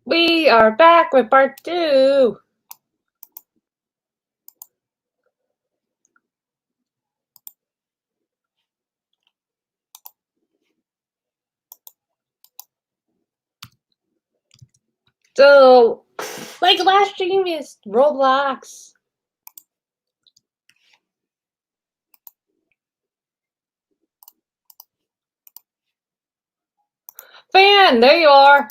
We are back with part 2. So, like last stream is Roblox. Fan, there you are.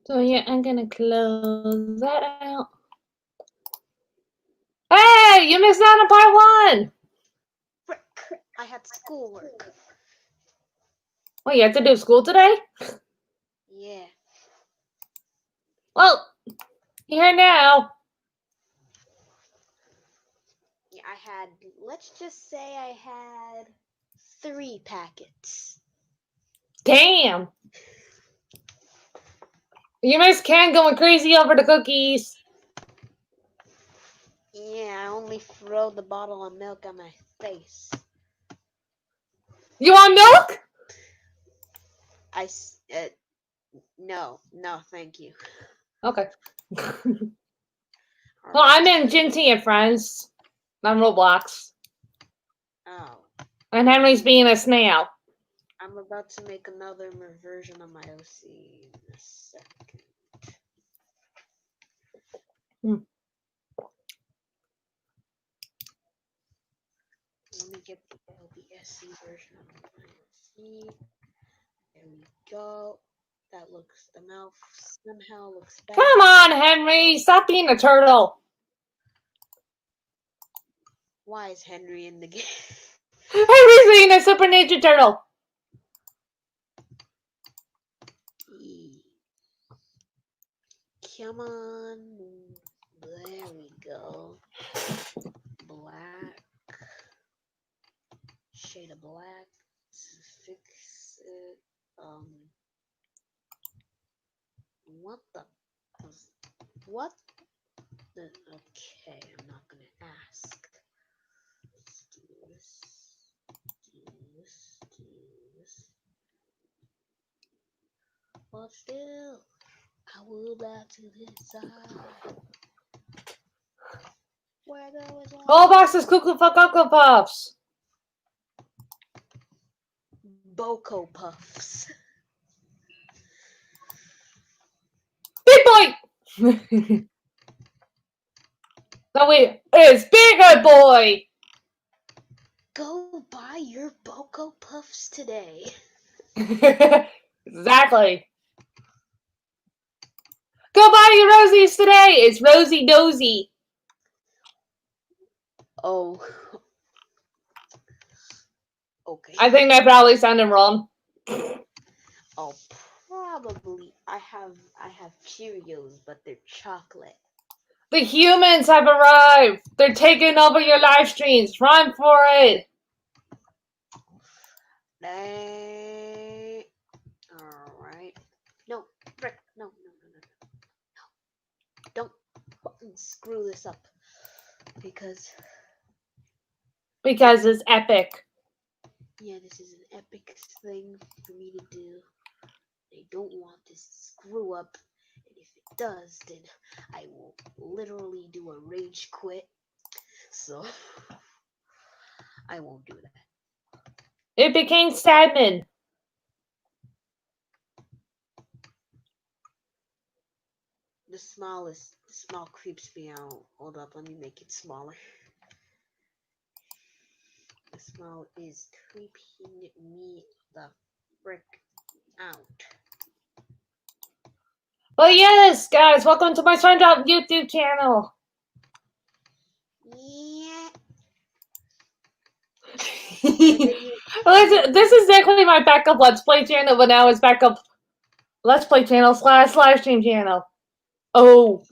So yeah, I'm gonna close that out. Hey, you missed out on part 1. Frick, I had schoolwork. What, you have to do school today? Yeah. Well, you're here now. Yeah, let's just say I had 3 packets. Damn. You missed Ken going crazy over the cookies. Yeah, I only throw the bottle of milk on my face. You want milk? No, thank you. Okay. Well, I'm in Ginty and Friends. On Roblox. Oh. And Henry's being a snail. I'm about to make another version of my OC in a second. Let me get the LBSC version of my OC. There we go. The mouth somehow looks bad. Come on, Henry! Stop being a turtle! Why is Henry in the game? Henry's being a Super Ninja Turtle! Come on. There we go. Black. Shade of black. Fix it. What the? What? Okay, I'm not gonna ask. Let's do this. Do this. But still, I will back to this side. Where goes All boxes Cuckoo for Cocoa Puffs! Boko Puffs. Big boy! No, wait, it's Bigger Boy! Go buy your Boko Puffs today. Exactly. Go buy your Rosies today! It's Rosie Dozy. Oh. Okay. I think that probably sounded wrong. Oh, probably. I have Cheerios, but they're chocolate. The humans have arrived! They're taking over your live streams. Run for it! Alright. No, frick. No. Don't screw this up. Because it's epic. Yeah, this is an epic thing for me to do. I don't want this to screw up. And if it does, then I will literally do a rage quit. So, I won't do that. It became Stadman. The small creeps me out. Hold up, let me make it smaller. The smell is creeping me the frick out. Well, yes, guys, welcome to my SpongeBob YouTube channel. Yeah. This is exactly my backup Let's Play channel, but now it's backup Let's Play channel / live stream channel. Oh,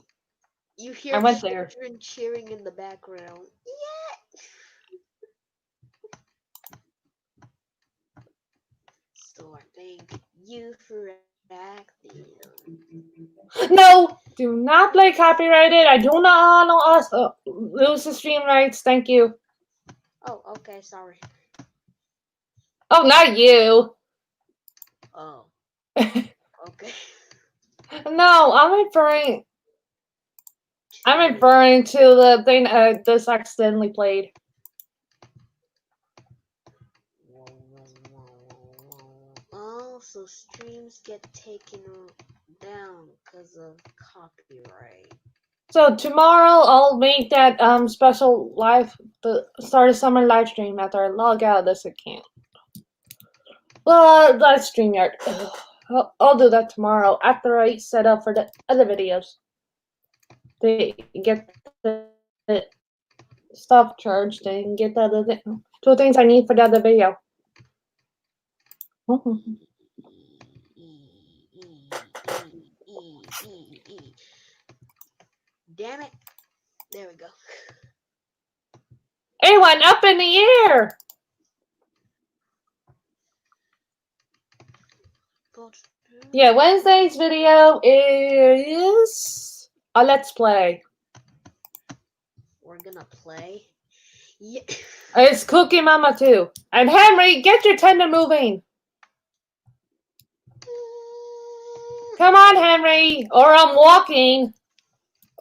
You hear I went there. children cheering in the background. Yeah. So I thank you for acting. No, do not play copyrighted. I do not want to lose the stream rights. Thank you. Oh, okay, sorry. Oh, not you. Oh. Okay. No, I'm referring to the thing this accidentally played. Oh, so streams get taken down because of copyright. So tomorrow I'll make that special the start of summer live stream after I log out of this account. Well, that's StreamYard. I'll do that tomorrow after I set up for the other videos. They get the stuff charged and get the other two things I need for the other video. Damn it. There we go. It went up in the air. Yeah, Wednesday's video is a Let's Play. We're gonna play. Yeah. It's Cookie Mama too. And Henry, get your tender moving. Come on, Henry, or I'm walking.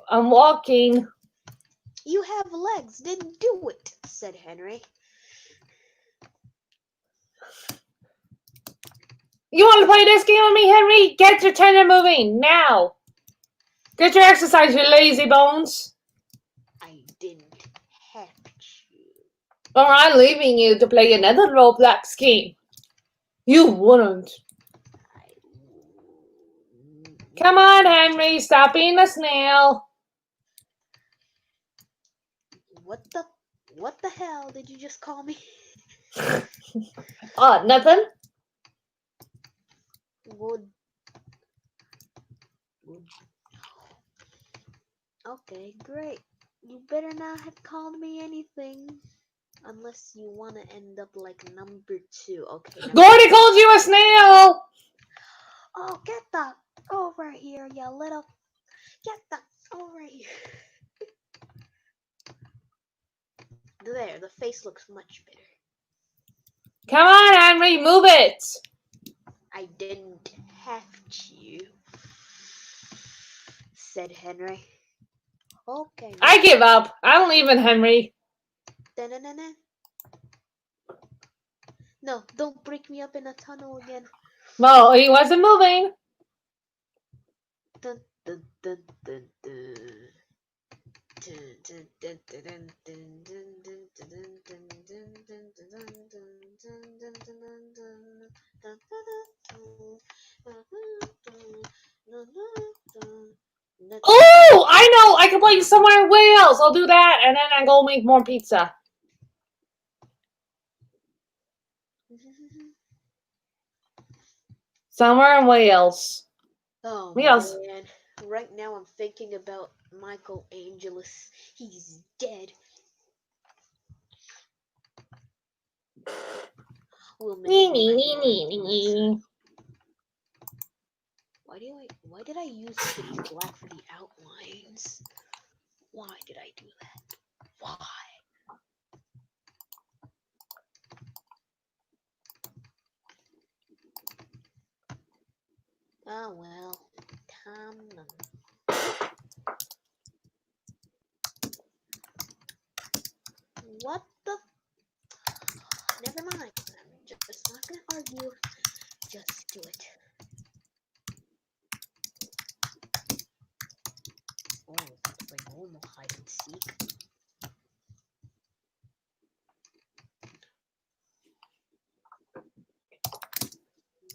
I'm walking. You have legs, then do it, said Henry. You want to play this game with me, Henry? Get your tender moving now. Get your exercise, you lazy bones. I didn't have to. Or I'm leaving you to play another Roblox game. You wouldn't. Come on, Henry, stop being a snail. What the hell did you just call me? Nothing. Would. Okay, great. You better not have called me anything. Unless you want to end up like number 2. Okay. Gordy called you a snail! Oh, get that over here, you little. Get that over here. There, the face looks much better. Come on, Henry, move it! I didn't have to, said Henry. Okay. I give up. I'm leaving Henry. Da-na-na-na. No, don't break me up in a tunnel again. Well, he wasn't moving. Dun, dun, dun, dun, dun. Dun, dun, dun, dun, dun, dun, dun, dun, dun, dun, dun, dun, dun, dun, dun. Oh, I know. I can play somewhere in Wales. I'll do that, and then I go make more pizza. Somewhere in Wales. Oh Wales. man, right now I'm thinking about Michael Angelis. He's dead. We'll Why did I use pitch black for the outlines? Why did I do that? Why? Oh well, what the? Never mind. I'm just not gonna argue. Just do it. Oh, let's play normal hide and seek.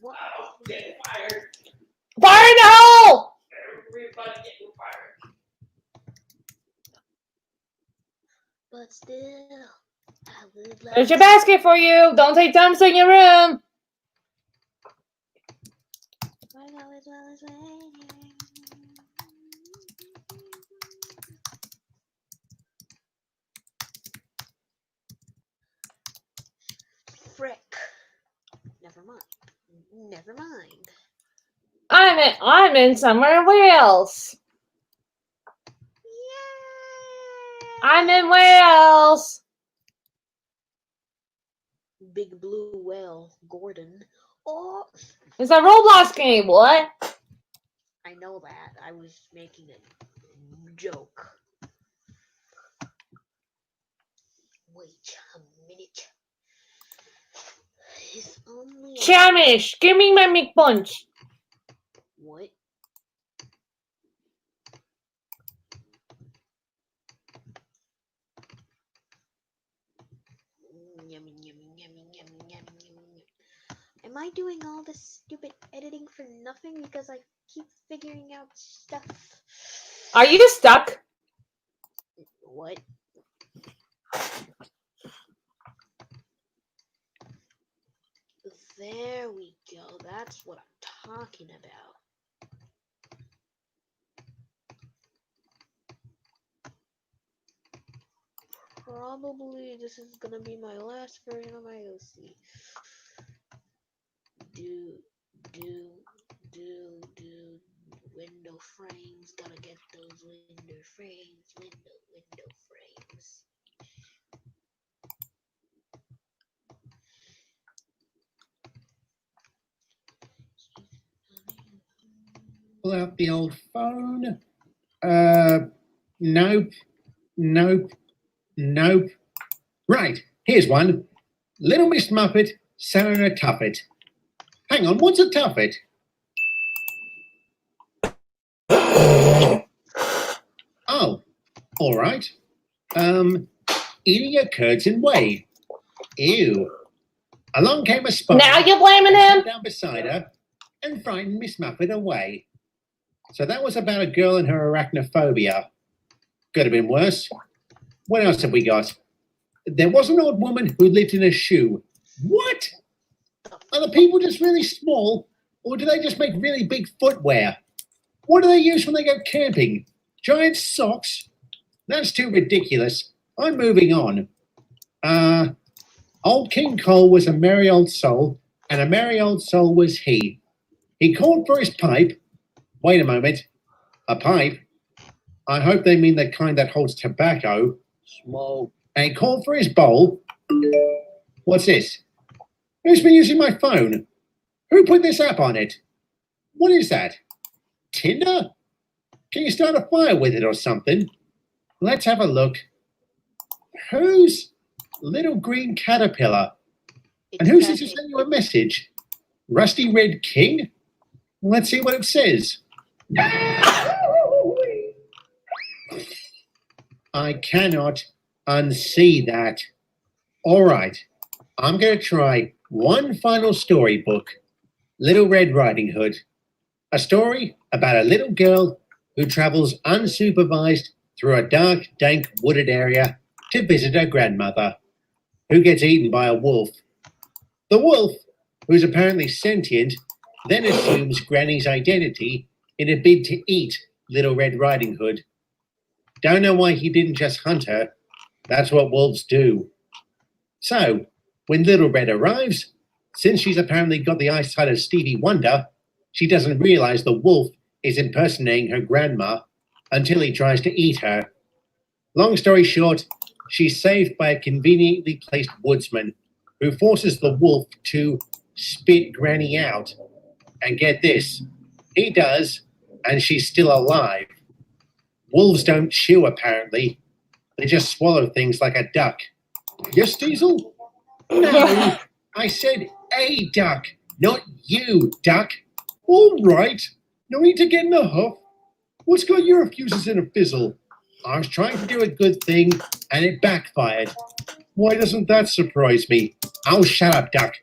What? Get fired. Fire in the hole! Everybody getting fired. But still, I would like There's your basket for you. Don't take dumps in your room. I know as well as waiting. Frick. Never mind. Never mind. I'm in somewhere else. Yay! I'm in Wales. Big blue whale, Gordon. Oh, It's a Roblox game. What? I know that. I was making a joke. Wait a minute. If only I- Chamish, give me my meat punch. What? Yummy, yummy, yummy, yummy, yummy, yummy. Am I doing all this stupid editing for nothing because I keep figuring out stuff? Are you stuck? What? There we go. That's what I'm talking about. Probably this is gonna be my last version of my OC. Do window frames. Gotta get those window frames. Window frames. Pull out the old phone. Nope. Right, here's one. Little Miss Muppet selling a tuffet. Hang on, what's a tuffet? Oh, all right. Eating your curds and whey. Ew. Along came a spider. Now you're blaming him? Sat down beside her and frightened Miss Muppet away. So that was about a girl and her arachnophobia. Could have been worse. What else have we got? There was an old woman who lived in a shoe. What? Are the people just really small? Or do they just make really big footwear? What do they use when they go camping? Giant socks? That's too ridiculous. I'm moving on. Old King Cole was a merry old soul, and a merry old soul was he. He called for his pipe. Wait a moment. A pipe? I hope they mean the kind that holds tobacco. Smoke. And he called for his bowl. What's this? Who's been using my phone? Who put this app on it? What is that? Tinder? Can you start a fire with it or something? Let's have a look. Who's Little Green Caterpillar? And who's this who sent you a message? Rusty Red King? Let's see what it says. I cannot unsee that. All right, I'm going to try one final storybook, Little Red Riding Hood. A story about a little girl who travels unsupervised through a dark, dank, wooded area to visit her grandmother, who gets eaten by a wolf. The wolf, who's apparently sentient, then assumes Granny's identity in a bid to eat Little Red Riding Hood. Don't know why he didn't just hunt her. That's what wolves do. So, when Little Red arrives, since she's apparently got the eyesight of Stevie Wonder, she doesn't realize the wolf is impersonating her grandma until he tries to eat her. Long story short, she's saved by a conveniently placed woodsman who forces the wolf to spit Granny out. And get this, he does, and she's still alive. Wolves don't chew, apparently. They just swallow things like a duck. Yes, Diesel? No, I said a duck, not you, duck. All right, no need to get in a huff. What's got your fuses in a fizzle? I was trying to do a good thing, and it backfired. Why doesn't that surprise me? Oh, shut up, duck.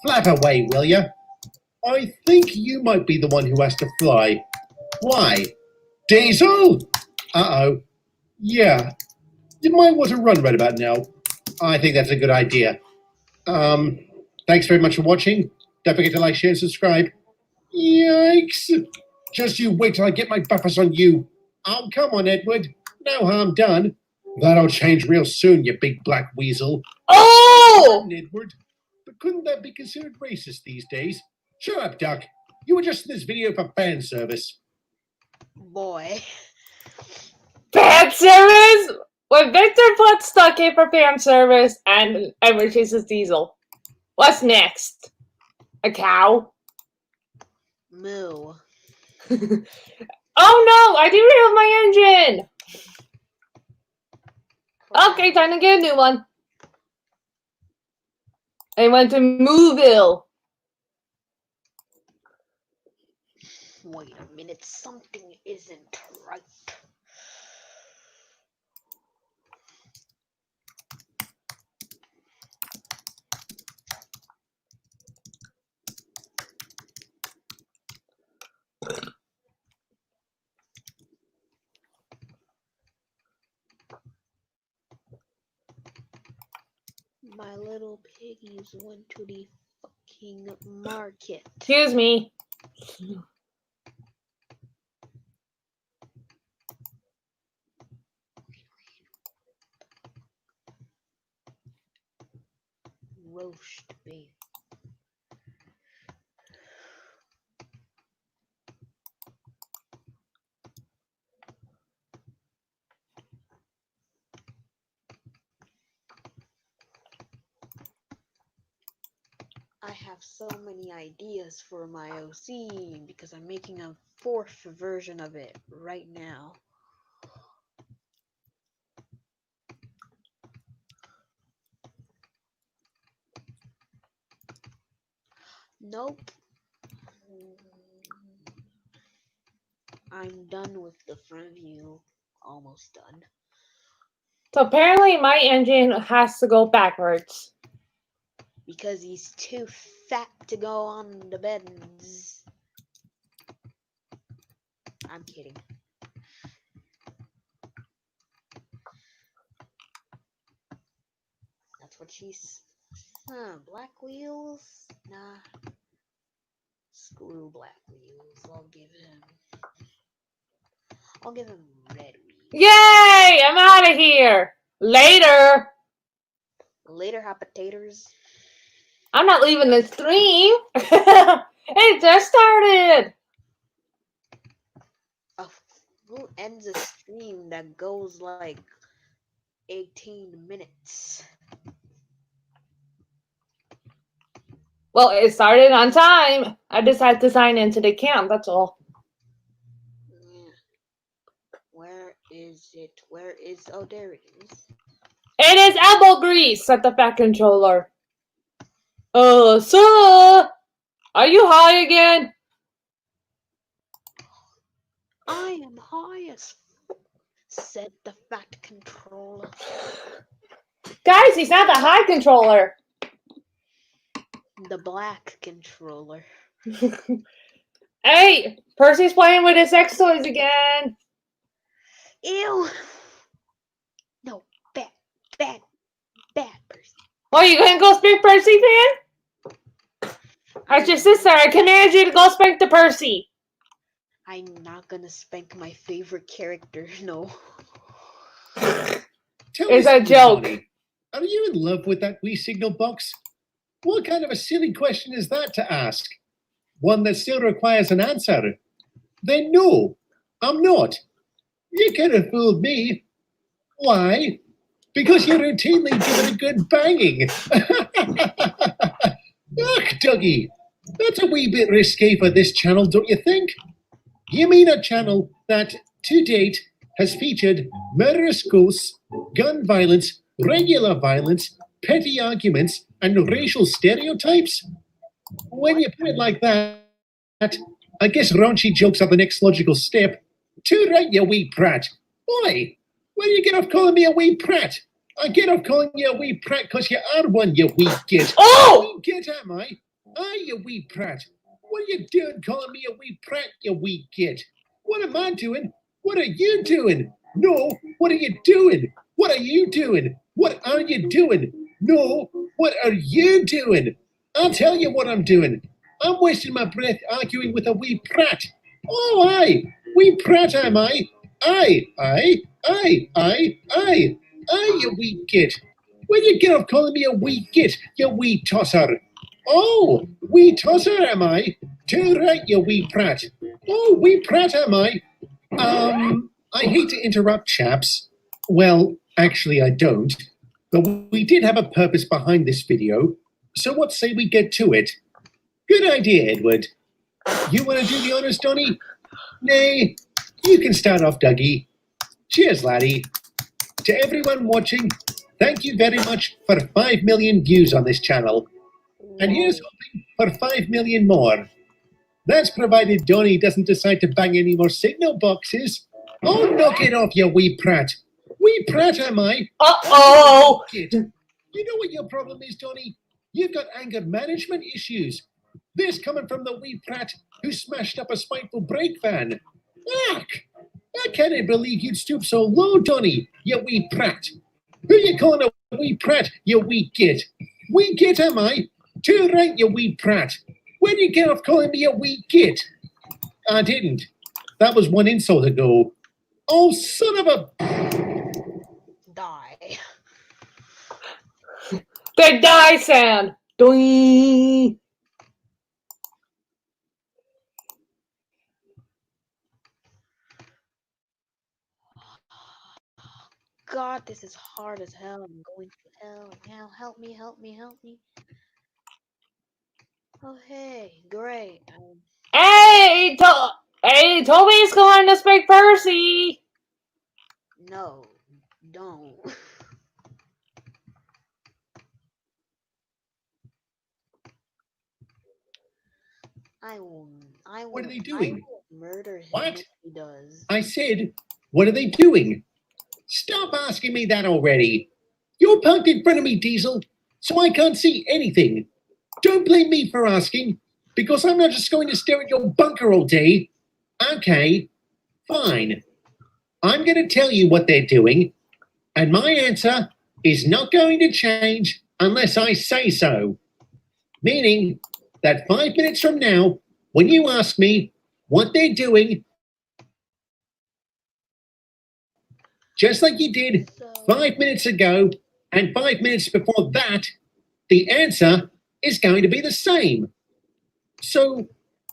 Flap away, will ya? I think you might be the one who has to fly. Why? Diesel? Uh-oh. Yeah, you might want to run right about now. I think that's a good idea. Thanks very much for watching. Don't forget to like, share, and subscribe. Yikes! Just you wait till I get my buffers on you. Oh, come on, Edward. No harm done. That'll change real soon, you big black weasel. Oh! Edward. But couldn't that be considered racist these days? Shut up, Duck. You were just in this video for fan service. Boy. Fan service? When Victor puts Stuck in for fan service and Edward chases Diesel. What's next? A cow? Moo. Oh no! I derailed my engine! Okay, time to get a new one. I went to Mooville. Wait a minute, something isn't right. My little piggies went to the fucking market. Excuse me. Roast beef. I have so many ideas for my OC because I'm making a 4th version of it right now. Nope. I'm done with the front view. Almost done. So apparently my engine has to go backwards. Because he's too fat to go on the beds. I'm kidding. That's what she's... black wheels? Nah. Screw black wheels. I'll give him red wheels. Yay! I'm out of here. Later. Later, hot potatoes. I'm not leaving the stream. It just started. Oh, who ends a stream that goes like 18 minutes? Well, it started on time. I just had to sign into the account, that's all. Yeah. Where is it? Where is... Oh, there it is. It is elbow grease at the back controller. Sir! Are you high again? I am high as f, said the fat controller. Guys, he's not the high controller. The black controller. Hey, Percy's playing with his sex toys again. Ew! No, bad person. What, you gonna go spank Percy, fan? That's your sister. I command you to go spank the Percy. I'm not gonna spank my favorite character, no. It's a joke. Are you in love with that Wii signal box? What kind of a silly question is that to ask? One that still requires an answer. Then no, I'm not. You could have fooled me. Why? Because you routinely give it a good banging. Ugh, Dougie, that's a wee bit risque for this channel, don't you think? You mean a channel that, to date, has featured murderous ghosts, gun violence, regular violence, petty arguments, and racial stereotypes? When you put it like that, I guess raunchy jokes are the next logical step. Too right, you wee prat. Why? Where do you get off calling me a wee prat? I get off calling you a wee prat because you are one, you wee git. Oh! Wee git, am I? Ah, you wee prat. What are you doing calling me a wee prat, you wee git? What am I doing? What are you doing? No, what are you doing? What are you doing? What are you doing? No, what are you doing? I'll tell you what I'm doing. I'm wasting my breath arguing with a wee prat. Oh, aye, wee prat am I? Aye, you wee git. When you get off calling me a wee git, you wee tosser. Oh, wee tosser am I? Too right, you wee prat. Oh, wee prat am I? I hate to interrupt, chaps. Well, actually, I don't. But we did have a purpose behind this video, so what say we get to it? Good idea, Edward. You want to do the honors, Donny? Nay, you can start off, Dougie. Cheers, laddie. To everyone watching, thank you very much for 5 million views on this channel. And here's hoping for 5 million more. That's provided Donny doesn't decide to bang any more signal boxes. Oh, knock it off, you wee prat. Wee prat am I? Uh-oh! Kid. You know what your problem is, Donny? You've got anger management issues. This coming from the wee prat who smashed up a spiteful brake van. Ugh! I can't believe you'd stoop so low, Donny, you wee prat. Who you calling a wee prat, you wee git? Wee git am I? Too right, you wee prat. When you get off calling me a wee git? I didn't. That was one insult ago. Oh, son of a... Die. Big die sound. Doing. God, this is hard as hell. I'm going to hell now. Help me, help me, help me. Oh, hey, great. Hey, Toby's going to speak Percy. No, don't. I will. What are they doing? I will murder him What? if he does. I said, what are they doing? Stop asking me that already. You're parked in front of me, Diesel, so I can't see anything. Don't blame me for asking, because I'm not just going to stare at your bunker all day. Okay, fine. I'm going to tell you what they're doing, and my answer is not going to change unless I say so. Meaning that 5 minutes from now, when you ask me what they're doing, just like you did So, 5 minutes ago and 5 minutes before that, the answer is going to be the same. So,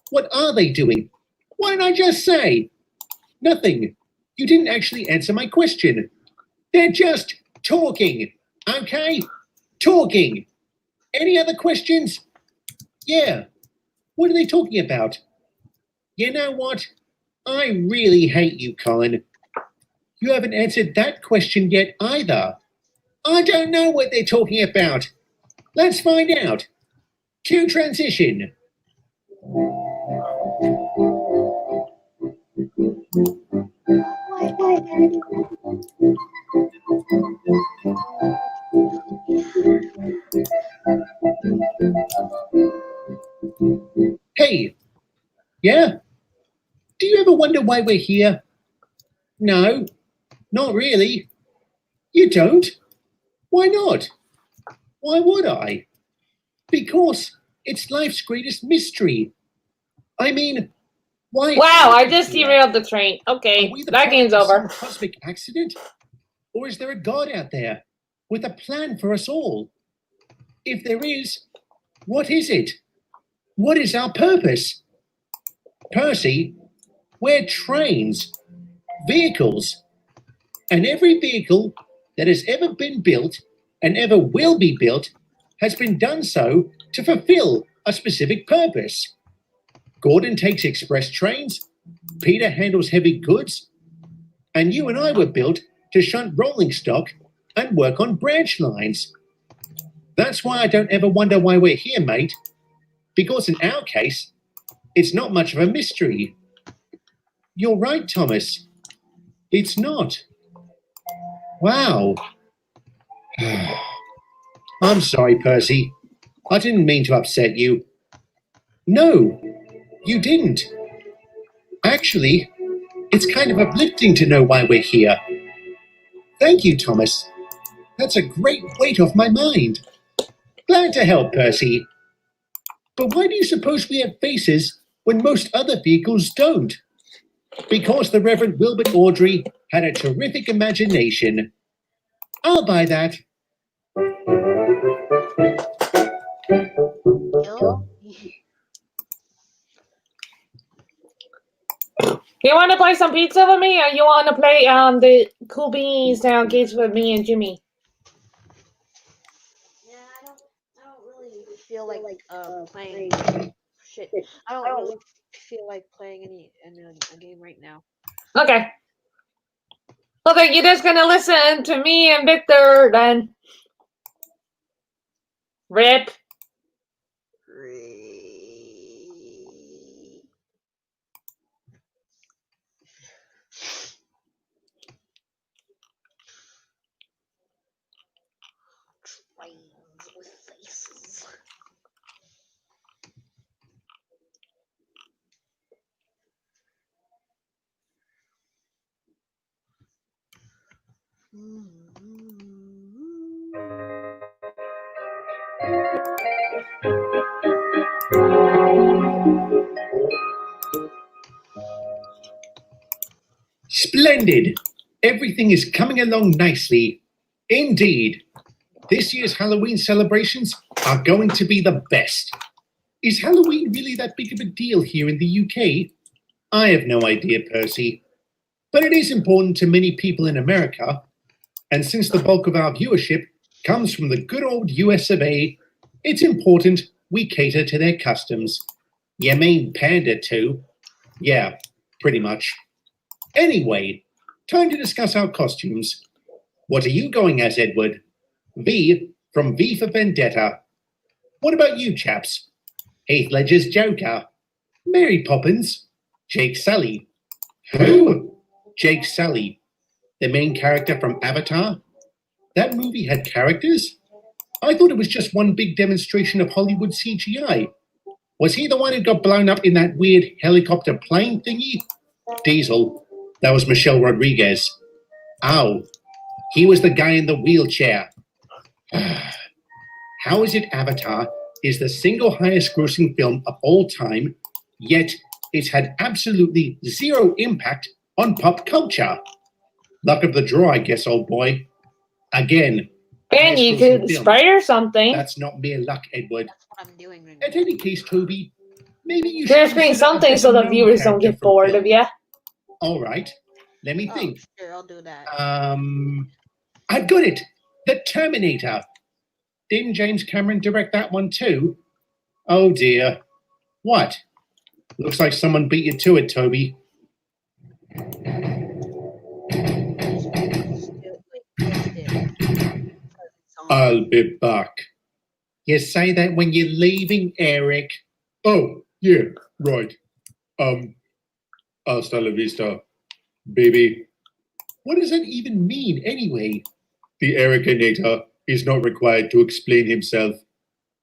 what are they doing? Why didn't I just say? Nothing. You didn't actually answer my question. They're just talking, okay? Talking. Any other questions? Yeah. What are they talking about? You know what? I really hate you, Colin. You haven't answered that question yet either. I don't know what they're talking about. Let's find out. Cue transition. Hey. Yeah? Do you ever wonder why we're here? No, not really. You don't? Why not? Why would I? Because it's life's greatest mystery. I mean, why? Wow, I just derailed the train. Are Okay, we the that game's product of over. some cosmic accident? Or is there a God out there with a plan for us all? If there is, what is it? What is our purpose? Percy, we're trains, vehicles, and every vehicle that has ever been built and ever will be built has been done so to fulfill a specific purpose. Gordon takes express trains, Peter handles heavy goods, and you and I were built to shunt rolling stock and work on branch lines. That's why I don't ever wonder why we're here, mate, because in our case, it's not much of a mystery. You're right, Thomas. It's not. Wow. I'm sorry, Percy. I didn't mean to upset you. No, You didn't. Actually, it's kind of uplifting to know why we're here. Thank you, Thomas. That's a great weight off my mind. Glad to help, Percy. But why do you suppose we have faces when most other vehicles don't? Because the Reverend Wilbert Audrey had a terrific imagination. I'll buy that. Yo, You want to play some pizza with me, or you want to play the Cool Beans Down Gates with me and Jimmy? yeah, I don't really feel like playing shit. I don't really feel like playing a game right now. Okay. Well, then you're just gonna listen to me and Victor then. Rip. Trains with faces. Splendid! Everything is coming along nicely. Indeed. This year's Halloween celebrations are going to be the best. Is Halloween really that big of a deal here in the UK? I have no idea, Percy. But it is important to many people in America. And since the bulk of our viewership comes from the good old US of A, it's important we cater to their customs. You mean pander too? Yeah, pretty much. Anyway, time to discuss our costumes. What are you going as, Edward? V from V for Vendetta. What about you, chaps? Heath Ledger's Joker. Mary Poppins. Jake Sully. Who? Jake Sully. The main character from Avatar? That movie had characters? I thought it was just one big demonstration of Hollywood CGI. Was he the one who got blown up in that weird helicopter plane thingy? Diesel. That was Michelle Rodriguez. Ow. He was the guy in the wheelchair. How is it Avatar is the single highest grossing film of all time, yet it's had absolutely zero impact on pop culture? Luck of the draw, I guess, old boy. Again. And you highest could grossing film. spray or something. That's not mere luck, Edward. That's what I'm doing right now. At any case, Toby, maybe you There's should been consider a something so the better-known viewers don't character get from bored film. of you. All right. Let me Oh, think. sure, I'll do that. I've got it. The Terminator. Didn't James Cameron direct that one too? Oh dear. What? Looks like someone beat you to it, Toby. I'll be back. You say that when you're leaving, Eric? Oh, yeah, right. Hasta la vista, baby. What does that even mean, anyway? The Ericanator is not required to explain himself.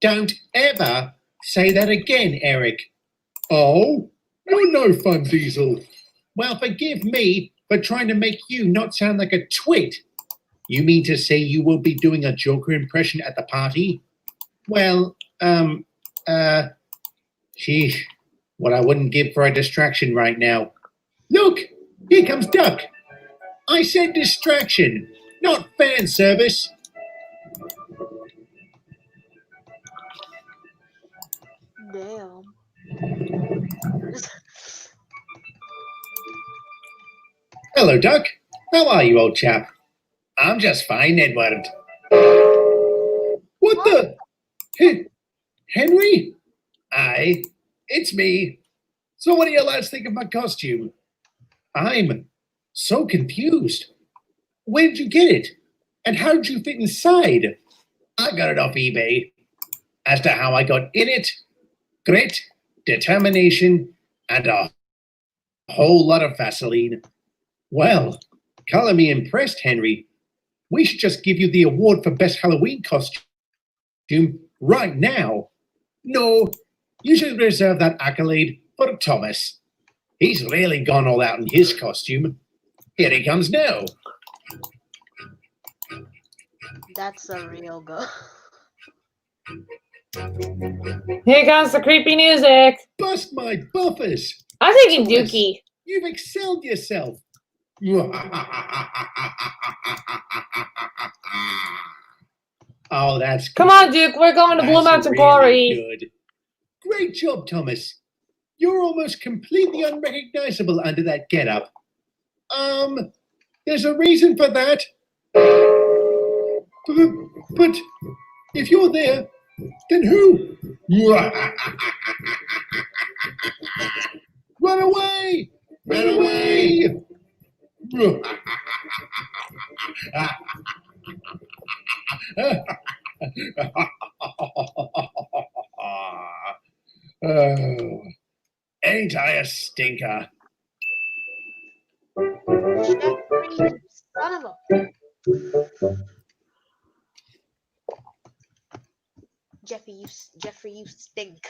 Don't ever say that again, Eric. Oh, you're no fun, Diesel. Well, forgive me for trying to make you not sound like a twit. You mean to say you will be doing a Joker impression at the party? Well, sheesh, what I wouldn't give for a distraction right now. Look, here comes Duck. I said distraction, not fan service. Damn. Hello, Duck. How are you, old chap? I'm just fine, Edward. What the? Henry? Aye, it's me. So what do you lads think of my costume? I'm so confused. Where did you get it? And how did you fit inside? I got it off eBay. As to how I got in it, grit, determination, and a whole lot of Vaseline. Well, color me impressed, Henry. We should just give you the award for best Halloween costume right now. No, you should reserve that accolade But Thomas, he's really gone all out in his costume. Here he comes now. That's a real go. Here comes the creepy music. Bust my buffers. I'm thinking Thomas, Dookie. you've excelled yourself. Oh, that's Come good. on, Duke. We're going to Blue That's Mountain really Quarry. good. Great job, Thomas. You're almost completely unrecognizable under that getup. There's a reason for that. But if you're there, then who? Run away! Run away! Oh, ain't I a stinker? Jeffrey, son of a. Jeffrey, you stink.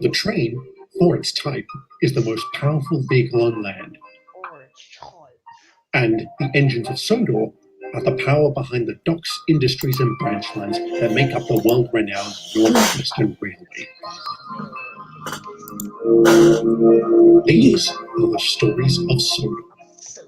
The train, for its type, is the most powerful vehicle on land, Orange child. and the engines of Sodor are the power behind the docks, industries, and branch lines that make up the world-renowned Northwestern Railway. These are the stories of Sodor. So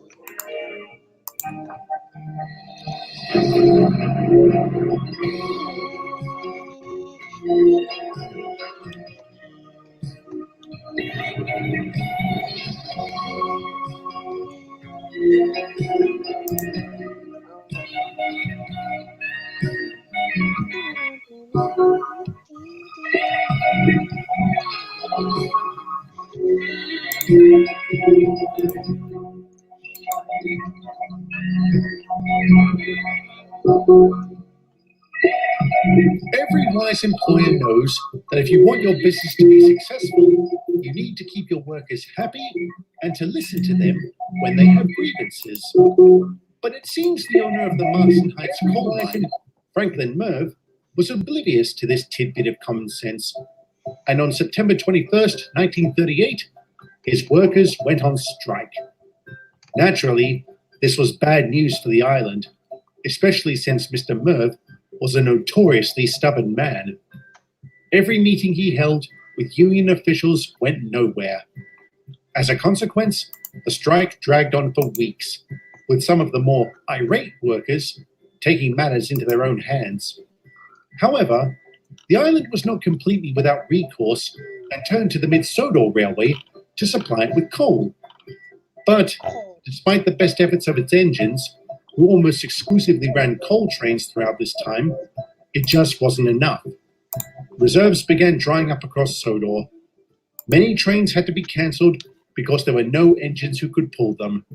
Every wise employer knows that if you want your business to be successful, you need to keep your workers happy and to listen to them when they have grievances. But it seems the owner of the Marston Heights coal mine, Franklin Merv, was oblivious to this tidbit of common sense. And on September 21st, 1938, his workers went on strike. Naturally, this was bad news for the island, especially since Mr. Merv was a notoriously stubborn man. Every meeting he held with union officials went nowhere. As a consequence, the strike dragged on for weeks, with some of the more irate workers taking matters into their own hands. However, the island was not completely without recourse and turned to the Mid-Sodor Railway to supply it with coal. But despite the best efforts of its engines, who almost exclusively ran coal trains throughout this time, it just wasn't enough. Reserves began drying up across Sodor. Many trains had to be cancelled because there were no engines who could pull them.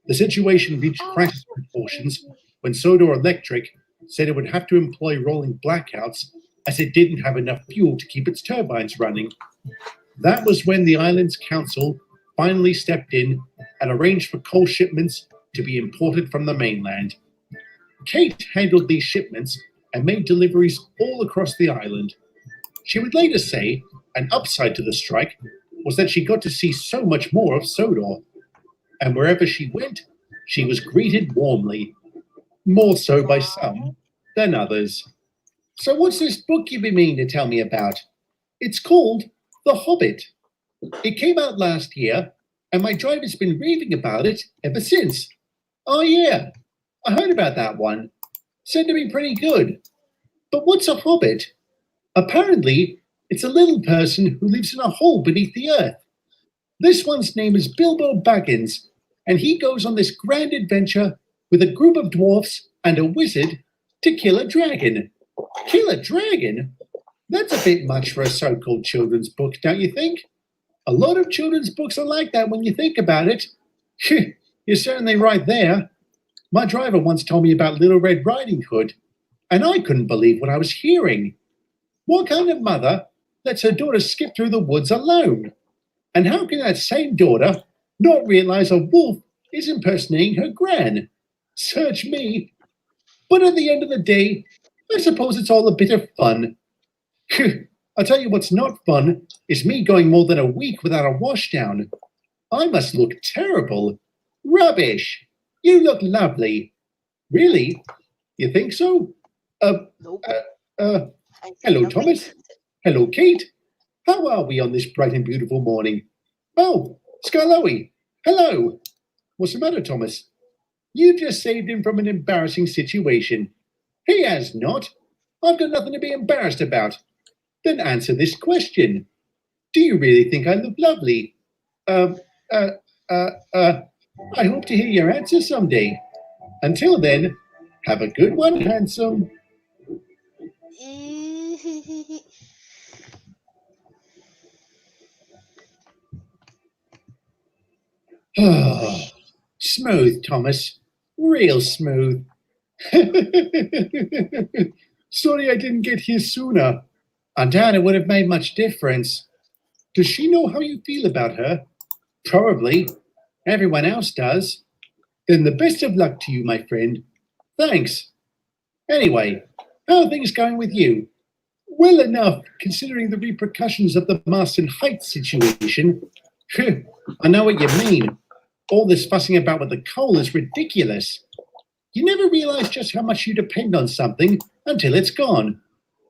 The situation reached crisis proportions when Sodor Electric said it would have to employ rolling blackouts as it didn't have enough fuel to keep its turbines running. That was when the island's council finally stepped in and arranged for coal shipments to be imported from the mainland. Kate handled these shipments and made deliveries all across the island. She would later say an upside to the strike was that she got to see so much more of Sodor. And wherever she went, she was greeted warmly, more so by some than others. So what's this book you've been meaning to tell me about? It's called The Hobbit. It came out last year, and my driver's been raving about it ever since. Oh yeah, I heard about that one. Said to be pretty good. But what's a hobbit? Apparently, it's a little person who lives in a hole beneath the earth. This one's name is Bilbo Baggins, and he goes on this grand adventure with a group of dwarfs and a wizard to kill a dragon. Kill a dragon? That's a bit much for a so-called children's book, don't you think? A lot of children's books are like that when you think about it. You're certainly right there. My driver once told me about Little Red Riding Hood, and I couldn't believe what I was hearing. What kind of mother lets her daughter skip through the woods alone? And how can that same daughter not realize a wolf is impersonating her gran. Search me. But at the end of the day, I suppose it's all a bit of fun. I'll tell you what's not fun is me going more than a week without a washdown. I must look terrible. Rubbish. You look lovely. Really? You think so? Nope. Uh, I said hello, nothing. Thomas. Hello, Kate. How are we on this bright and beautiful morning? Oh, Scarloey. Hello. What's the matter, Thomas? You just saved him from an embarrassing situation. He has not. I've got nothing to be embarrassed about. Then answer this question. Do you really think I look lovely? I hope to hear your answer someday. Until then, have a good one, handsome. Smooth, Thomas. Real smooth. Sorry I didn't get here sooner. I doubt it would have made much difference. Does she know how you feel about her? Probably. Everyone else does. Then the best of luck to you, my friend. Thanks. Anyway, how are things going with you? Well enough, considering the repercussions of the Marston Heights situation. I know what you mean. All this fussing about with the coal is ridiculous. You never realize just how much you depend on something until it's gone.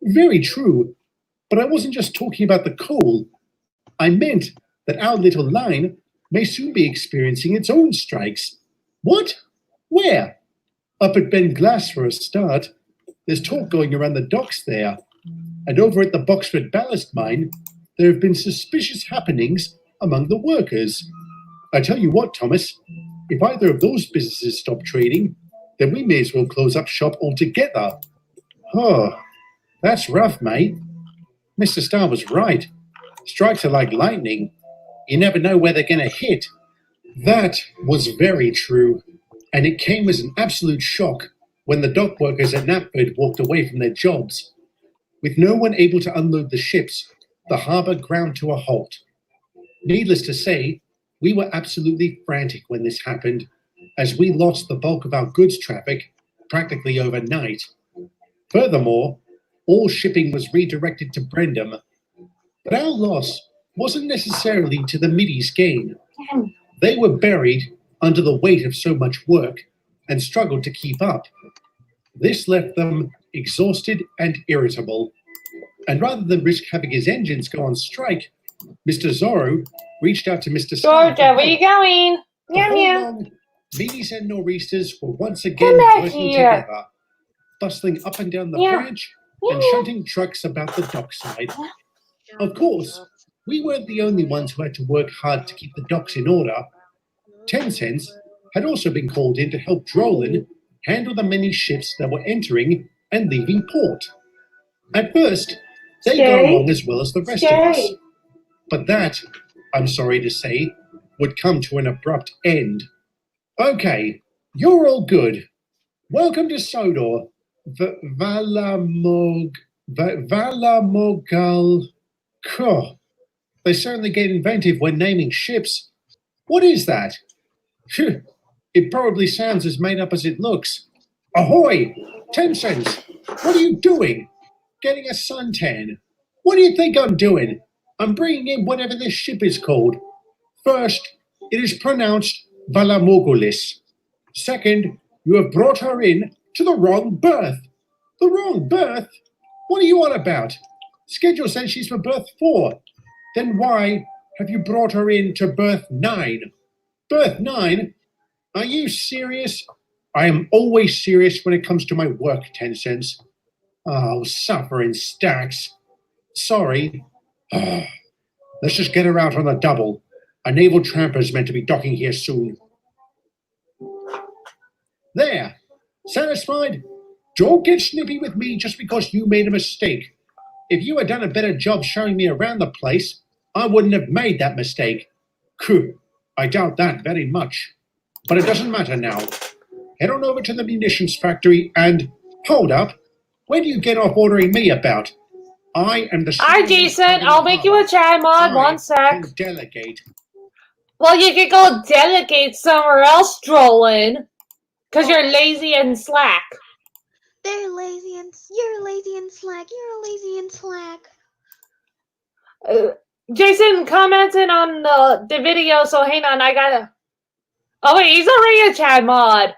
Very true. But I wasn't just talking about the coal. I meant that our little line may soon be experiencing its own strikes. What? Where? Up at Ben Glass for a start. There's talk going around the docks there. And over at the Boxford Ballast Mine, there have been suspicious happenings among the workers. I tell you what, Thomas, if either of those businesses stop trading, then we may as well close up shop altogether. Oh, that's rough, mate. Mr. Starr was right. Strikes are like lightning. You never know where they're going to hit. That was very true, and it came as an absolute shock when the dock workers at Knapford walked away from their jobs. With no one able to unload the ships, the harbour ground to a halt. Needless to say, we were absolutely frantic when this happened, as we lost the bulk of our goods traffic practically overnight. Furthermore, all shipping was redirected to Brendam. But our loss wasn't necessarily to the Middies' gain. They were buried under the weight of so much work and struggled to keep up. This left them exhausted and irritable. And rather than risk having his engines go on strike, Mr. Zorro reached out to Mr. Starr. Georgia, where you going? Meow Hold meow. on. Middies and Nor'easters were once again back working here. together, bustling up and down the Yeah. branch and Yeah. shunting trucks about the dockside. Of course, we weren't the only ones who had to work hard to keep the docks in order. 10 Cents had also been called in to help Drolan handle the many ships that were entering and leaving port. At first, they got Scary. along as well as the rest of us. Scary. But that, I'm sorry to say, would come to an abrupt end. Okay, you're all good. Welcome to Sodor. Valamogal. They certainly get inventive when naming ships. What is that? Phew, it probably sounds as made up as it looks. Ahoy! 10 Cents! What are you doing? Getting a suntan. What do you think I'm doing? I'm bringing in whatever this ship is called. First, it is pronounced Valamogulis. Second, you have brought her in to the wrong berth. The wrong berth? What are you on about? Schedule says she's for berth 4. Then why have you brought her in to berth 9? Berth 9? Are you serious? I am always serious when it comes to my work, 10 Cents. Oh, suffering stacks. Sorry. Let's just get her out on the double. A naval tramper's meant to be docking here soon. There. Satisfied? Don't get snippy with me just because you made a mistake. If you had done a better job showing me around the place, I wouldn't have made that mistake. I doubt that very much. But it doesn't matter now. Head on over to the munitions factory and... Hold up. Where do you get off ordering me about? I am the... Hi, Jason. I'll make you a chat mod. I One sec. can delegate. Well, you could go delegate somewhere else, Drolin. Because you're lazy and slack. They're lazy and you're lazy and slack. You're lazy and slack. Jason commented on the video, so hang on, I gotta... Oh wait, he's already a Chad mod.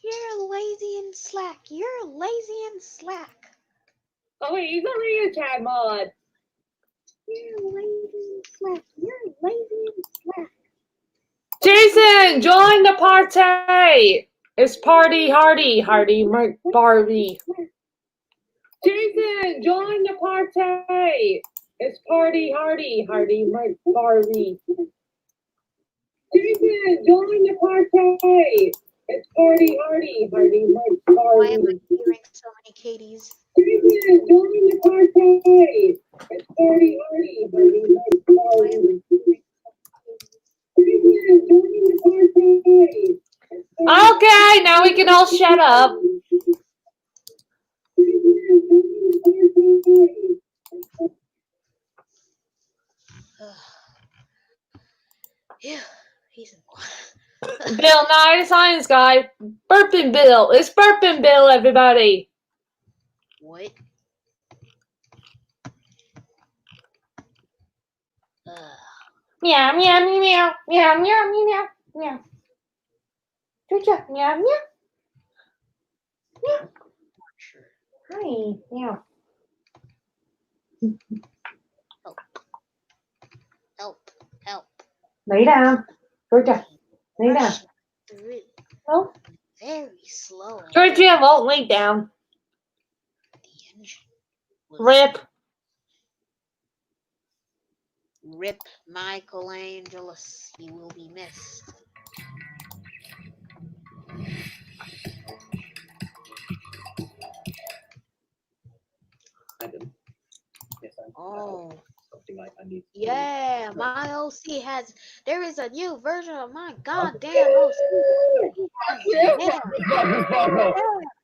You're lazy and slack. You're lazy and slack. Oh wait, he's already a Chad mod. You're lazy and slack. You're lazy and slack. Jason, join the party. It's party hardy, Barbie. Jason, join the party. It's party hardy, Barbie. Jason, join the party. It's party hardy, Why am I Barbie. hearing so many Katies? Jason, join the party. It's party hardy, Why am I Barbie. hearing Jason, join the party. Okay, now we can all shut up. Yeah, he's in Bill Nye, the science guy. Burping Bill. It's Burping Bill, everybody. What? Meow, meow, meow, meow, meow, meow, meow, meow. Georgia, meow, meow. Meow. Hi, meow. Help. Lay down. Georgia, lay down. Through Oh, very slow. Georgia won't lay down. The engine was Rip. Rip Michelangelos. He will be missed. Adam. Yes, Oh. something I need. Yeah, my OC has. There is a new version of my goddamn OC. He has hair.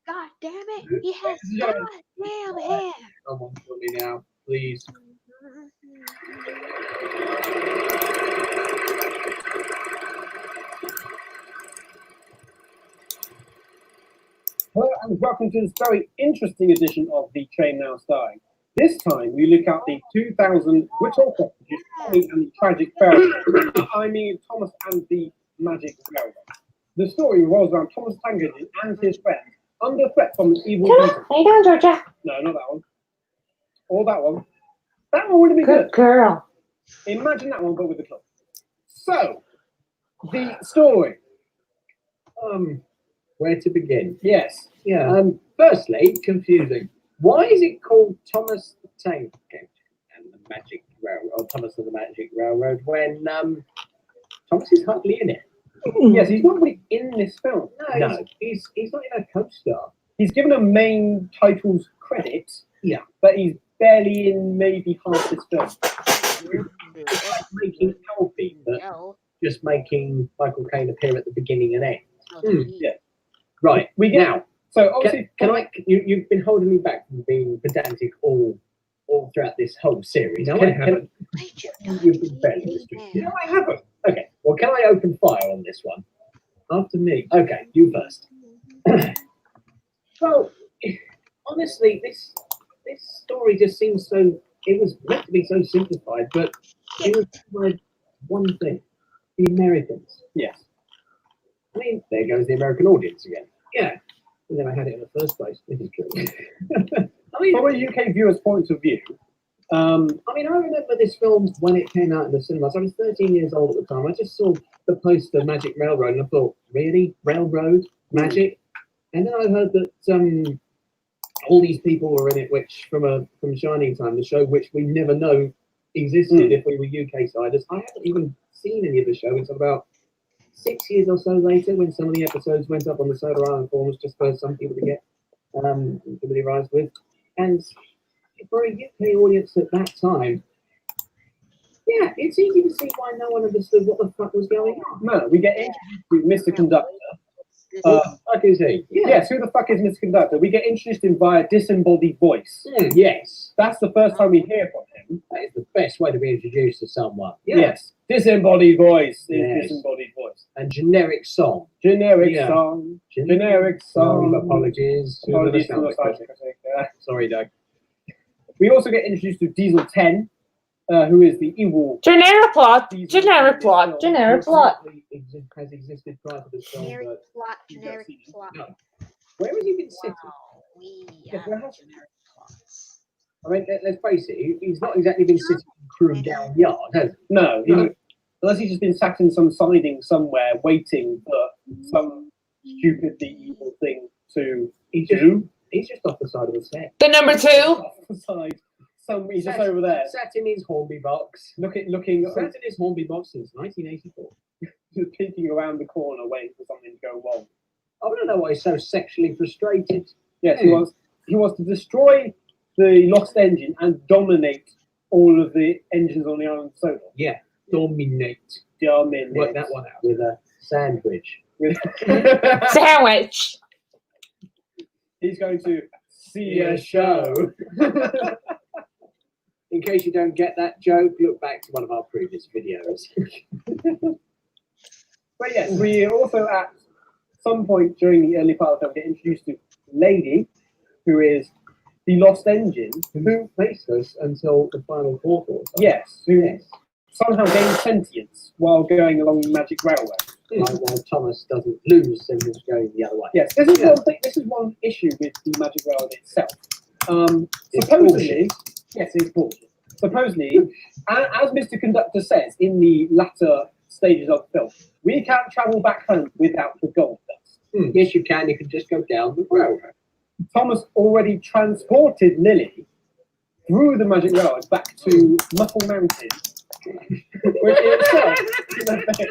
God damn it, he has goddamn hair. Someone for me now, please. Hello and welcome to this very interesting edition of The Train Now Starring. This time we look at the 2000 Whittle produced Tommy and the Tragic Fairy. I mean Thomas and the Magic Railroad. The story revolves around Thomas Tangerton and his friends under threat from an evil beast. Lay down, Georgia. No, not that one. Or that one. That one would have been Good good. girl. Imagine that one, but with a club. So, the story. Where to begin? Yes. Yeah. Firstly, confusing. Why is it called Thomas the Tank and the Magic Railroad, or Thomas and the Magic Railroad, when Thomas is hardly in it? Yes, he's not really in this film. No, he's not in a co-star. He's given a main titles credit. Yeah. But he's barely in maybe half this film. Making Alfie, but just making Michael Caine appear at the beginning and end. Yeah. Right. We get Now, so obviously can I? You've been holding me back from being pedantic all throughout this whole series. No, I haven't. You've been fairly restricted. No, I haven't. Okay. Well, can I open fire on this one? After me. Okay. You first. Well, honestly, this story just seems so. It was meant to be so simplified, but it was like one thing: the Americans. Yes. I mean, there goes the American audience again. Yeah. And then I had it in the first place. This is true. I mean, From a UK viewer's point of view, I remember this film when it came out in the cinemas. I was 13 years old at the time. I just saw the poster Magic Railroad and I thought, really? Railroad? Magic? And then I heard that all these people were in it, which from Shining Time, the show which we never know existed if we were UK-siders. I haven't even seen any of the show until about 6 years or so later when some of the episodes went up on the Soda Island forums just for some people to get familiarised with. And for a UK audience at that time, yeah, it's easy to see why no one understood what the fuck was going on. no, we get introduced to Mr. Conductor, This Uh, Fuck is he? Yes, who the fuck is Mr. Conductor? We get introduced him via disembodied voice. Yes. That's the first time we hear from him. That is the best way to be introduced to someone. Yes, disembodied voice is Yes. disembodied voice. And generic song. Generic Yeah. song. Generic song. Apologies. to the Apologies to the nostalgic nostalgic critic. critic. Sorry, Doug. We also get introduced to Diesel 10, who is the evil. Generic plot. Generic plot. Generic plot. Has existed prior to this film, generic but plot, you generic don't see- plot. no. Where has he been sitting? Wow, we Yeah, have where has- generic plots. I mean, let's face it, he's not exactly been sitting in Crew Down Yard, has he? No, No. unless he's just been sat in some siding somewhere waiting for some stupidly evil thing to He's just, do. he's just off the side of the set. The number 2. Off the side. He's just over there. Sat in his Hornby box. Looking, Sat in his Hornby box since 1984. just peeking around the corner waiting for something to go wrong. I want to know why he's so sexually frustrated. Yes, he wants to destroy the lost engine and dominate all of the engines on the island of Sodor. Yeah, dominate. Dominate. Work that one out with a sandwich. Sandwich. He's going to see a show. In case you don't get that joke, look back to one of our previous videos. But yes, we also at some point during the early part of the film get introduced to Lady, who is the lost engine, Who faced us until the final portal? yes, who somehow gains sentience while going along the magic railway. Like while Thomas doesn't lose and he's going the other way. Yes, this is one thing. This is one issue with the magic railway itself. Supposedly, yes, it's bullshit. Supposedly, as Mr. Conductor says in the latter stages of the film, we can't travel back home without the gold dust. Yes, you can. You can just go down the railroad. Thomas already transported Lily through the magic railway back to Muffle Mountain, which in itself is a bit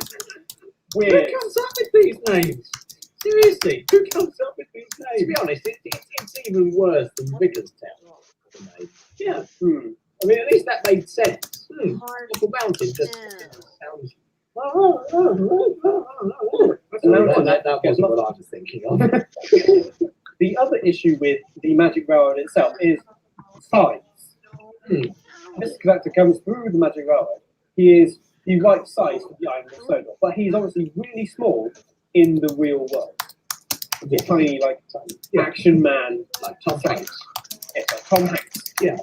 weird. Who comes up with these names? Seriously, who comes up with these names? To be honest, it's even worse than Vickers Town. the name. Yeah. I mean, at least that made sense. Hard Muffle Mountain just to- sounds. That wasn't what I was thinking of. The other issue with the magic railroad itself is size. Mr. Conductor comes through the magic railroad. He is the right size for the island of Sodor, but he's obviously really small in the real world. The tiny, like, action man, Like Tom Hanks. yes, like Tom Hanks. Yeah.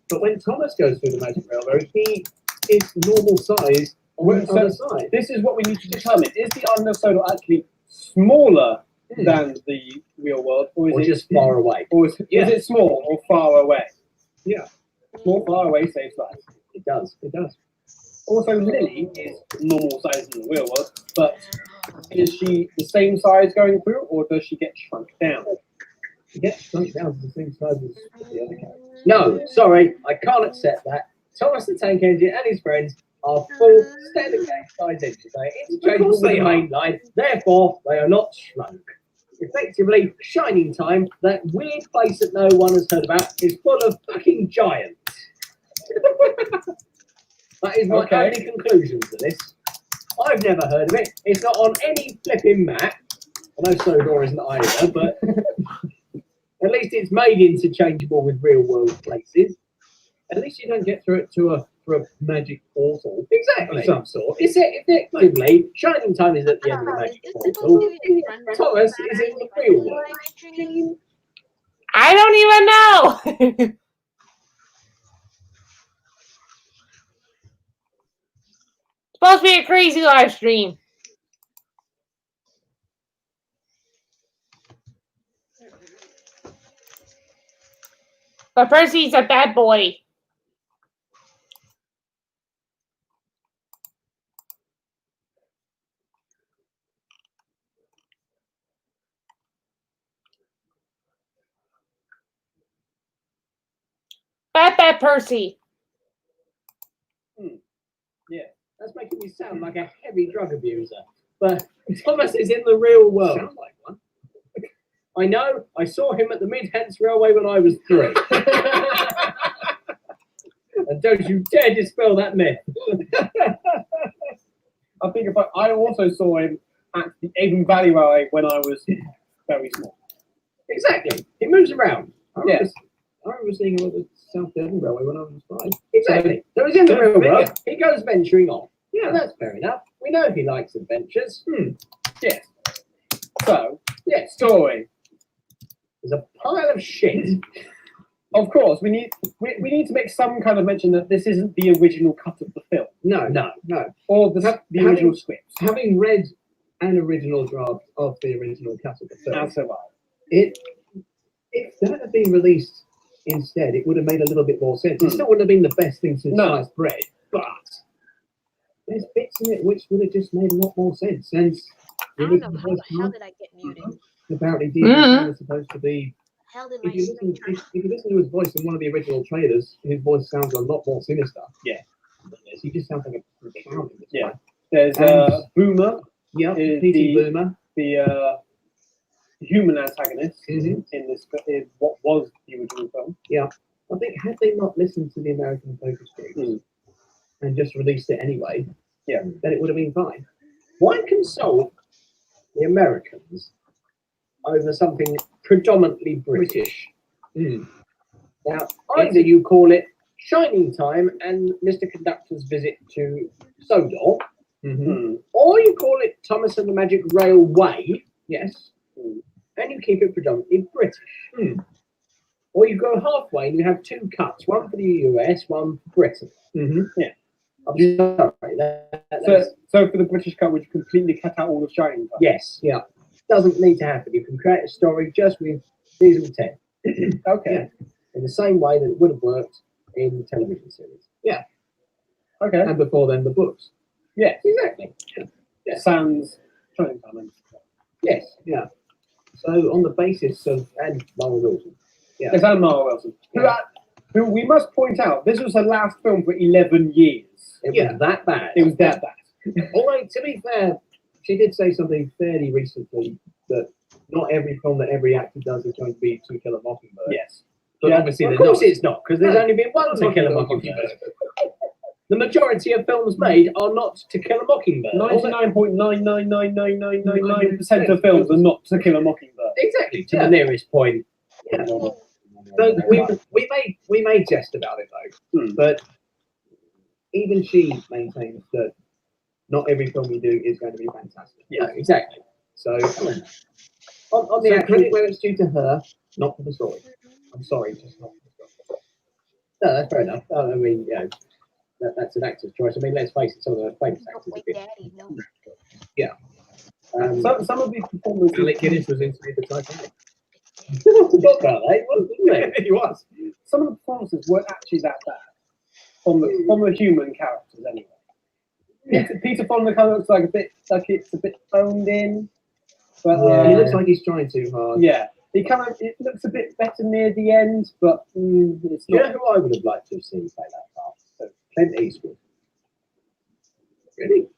But when Thomas goes through the Magic Railroad, he is normal size on the So- other side. This is what we need to determine. Is the island of Sodor actually smaller than the real world, or is Or it just far away. Or is it small or far away? Yeah. Small, far away saves life. It does. It does. Also, Lily is normal size in the real world, but is she the same size going through, or does she get shrunk down? He gets shrunk down to the same size as the other characters. No, sorry, I can't accept that. Thomas the Tank Engine and his friends are full standard gauge size engines. They are interchangeable with the main line, therefore they are not shrunk. Effectively, Shining Time, that weird place that no one has heard about, is full of fucking giants. That is my Okay. only conclusion to this. I've never heard of it. It's not on any flipping map. I know Sodor isn't either, but at least it's made interchangeable with real world places. At least you don't get through it to a magic portal. Exactly. Of some sort. It's effectively Shining Time is at the end of the magic portal. Thomas is in the real world. I don't even know. Supposed to be a crazy live stream. But Percy's a bad boy. Bad Percy. That's making me sound like a heavy drug abuser. But Thomas is in the real world. Sounds like one. I know. I saw him at the Mid-Hants Railway when I was 3. And don't you dare dispel that myth. I think I also saw him at the Avon Valley Railway when I was very small. Exactly. It moves around. Yeah. I remember seeing him at the South Devon Railway when I was 5. Exactly. So he's in the Good real figure. world. He goes venturing on. Yeah, that's fair enough. We know he likes adventures. Yes. So, Yes. story. There's a pile of shit. Of course, we need to make some kind of mention that this isn't the original cut of the film No. or the original script. Having read an original draft of the original cut of the film, As have I. if that had been released instead, it would have made a little bit more sense. It still wouldn't have been the best thing since No. sliced bread, but there's bits in it which would have just made a lot more sense. And I don't know how the hell did I get muted? apparently Mhm. Dean was supposed to be. How did my If you, screen listen, turn? if you listen to his voice in one of the original trailers, his voice sounds a lot more sinister. Yeah. He just sounds like a clown. in this Yeah. one. There's And- Boomer, Yeah, Is P.T. the- Boomer. the human antagonist Mhm. in this in what was the original film. I think had they not listened to the American focus groups and just released it anyway, Yeah. then it would have been fine. Why consult the Americans over something predominantly British? Now, either you call it Shining Time and Mr. Conductor's Visit to Sodor, or you call it Thomas and the Magic Railway, yes, and you keep it predominantly British. Or you go halfway and you have two cuts, one for the US, one for Britain. Yeah. I'm sorry. So for the British cut, would you completely cut out all of Shining Time? Yes, yeah. Doesn't need to happen. You can create a story just with season 10 Okay. Yeah. in the same way that it would have worked in the television series. Yeah. Okay. And before then, the books. Yes. Exactly. Sans Shining Time. Yes, yeah. So on the basis of, and Marvel Wilson. Yeah. Yes, and Mara Wilson. Who we must point out, this was her last film for 11 years. It was that bad. It was that bad. Although, to be fair, she did say something fairly recently that not every film that every actor does is going to be To Kill a Mockingbird. Yes. But Yeah. obviously, Of of course course it's not, because there's No. only been one To Kill a Mockingbird. The majority of films made are not To Kill a Mockingbird. 99.9999999% of films are not To Kill a Mockingbird. Exactly, to the nearest point. Yeah. So we may jest about it though, but even she maintains that not every film you do is going to be fantastic. Yeah. Exactly. So on the credit where it's due to her, not for the story. I'm sorry, just not for the story. No, that's fair enough. I mean, you know, that's an actor's choice. I mean, let's face it, some of the famous Don't actors. wait, Have Daddy, no. been, Some of these performances. Alec Guinness was into the Titanic. I forgot about that, wasn't he? He was. Some of the performances weren't actually that bad from the human characters anyway. Peter Fonda kind of looks like it's a bit phoned in, but He looks like he's trying too hard. yeah, it looks a bit better near the end, but it's You know not. who I would have liked to have seen play that part? So, Clint Eastwood. Really?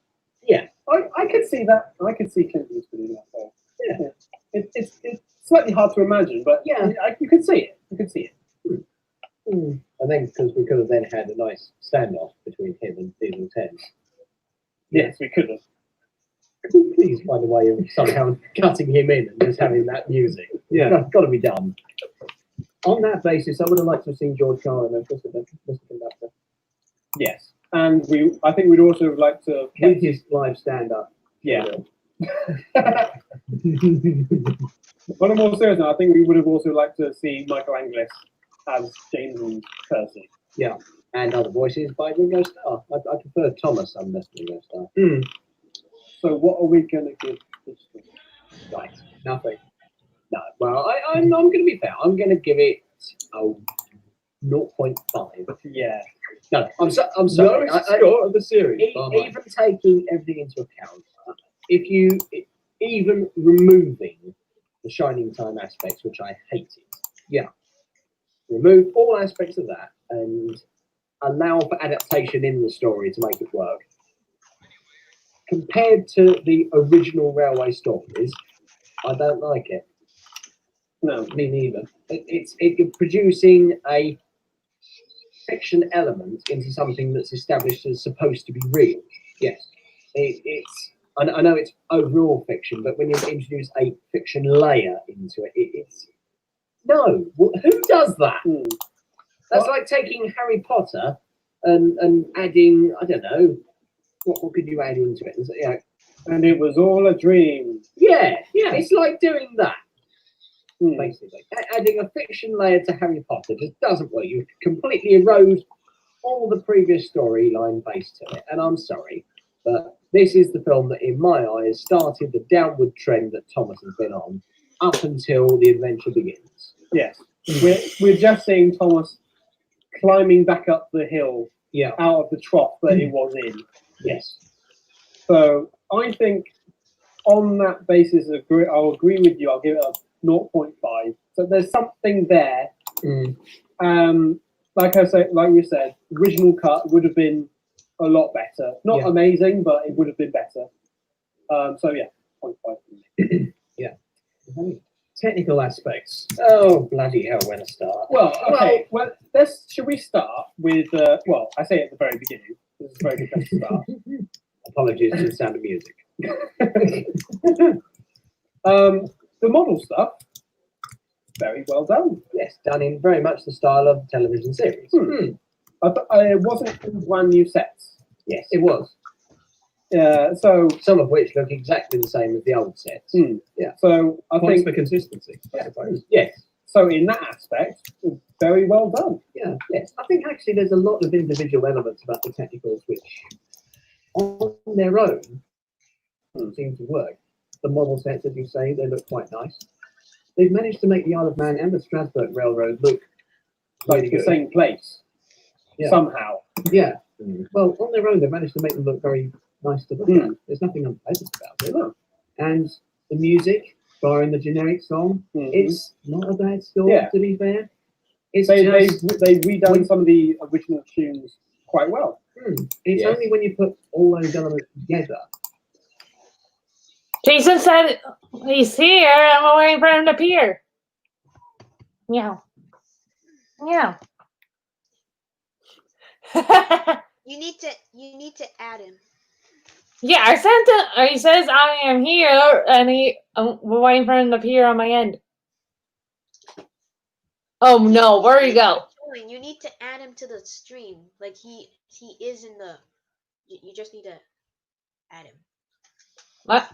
Yeah. I could see that. I could see Clint Eastwood in that film. Yeah. It's slightly hard to imagine, but Yeah. you could see it. You could see it. And then, because we could have then had a nice standoff between him and Diesel 10. Yes, we could have. Please find a way of somehow cutting him in and just having that music. Yeah. Got to be done. On that basis, I would have liked to have seen George Carlin as Mr. Conductor. Yes, and I think we'd also like to. With his live stand-up. Yeah. On a more serious note, I think we would have also liked to see Michael Angelis as James and Percy. And other voices by Ringo Starr. I prefer Thomas unless Ringo Starr. So what are we going to give this film? Right, nothing. No, well, I'm going to be fair. I'm going to give it a 0.5. Yeah. No, I'm sorry. Lowest score of the series. Even taking everything into account, if you even removing the Shining Time aspects, which I hated, remove all aspects of that and allow for adaptation in the story to make it work. Compared to the original Railway stories, I don't like it. No. Me neither. It's producing a fiction element into something that's established as supposed to be real. Yes, it's I know it's overall fiction, but when you introduce a fiction layer into it, it's no. Who does that? Hmm. That's like taking Harry Potter and adding, I don't know, what could you add into it? Yeah, And it was all a dream. yeah. It's like doing that. Hmm. Basically, adding a fiction layer to Harry Potter just doesn't work. You completely erode all the previous storyline base to it. And I'm sorry, but this is the film that, in my eyes, started the downward trend that Thomas has been on up until the adventure begins. Yes. We're just seeing Thomas climbing back up the hill Yeah. out of the trough that he was in. Yes. So I think on that basis, I'll agree with you. I'll give it a 0.5. So there's something there. Like you said, original cut would have been a lot better. Not amazing, but it would have been better. So yeah, 0.5. Technical aspects. Oh, bloody hell, when to start? Well, okay. Well, should we start with? Well, I say at the very beginning. This is a very good place to start. Apologies to the sound of music. The model stuff, very well done. Yes, done in very much the style of the television series. It wasn't in brand new sets. Yes, it was. So Some of which look exactly the same as the old sets. Yeah. So I Points think for consistency, I suppose. Yes. so. In that aspect, very well done. Yeah. Yes. I think actually there's a lot of individual elements about the technicals which, on their own, seem to work. The model sets, as you say, they look quite nice. They've managed to make the Isle of Man and the Strasbourg Railroad look Like really the good. same place. Yeah. Somehow. Yeah. Well, on their own, they've managed to make them look very nice to look at. There's nothing unpleasant about it. No. And the music, barring the generic song, it's not a bad score, Yeah. to be fair. It's They've redone when- some of the original tunes quite well. it's Yes. only when you put all those elements together. Jason said he's here. I'm waiting for him to appear. Meow. Meow. You need to add him. Yeah, I sent it. He says I am here, and we're waiting for him to appear on my end. Oh no, where you go? You need to add him to the stream. Like he is in the. You just need to add him. What?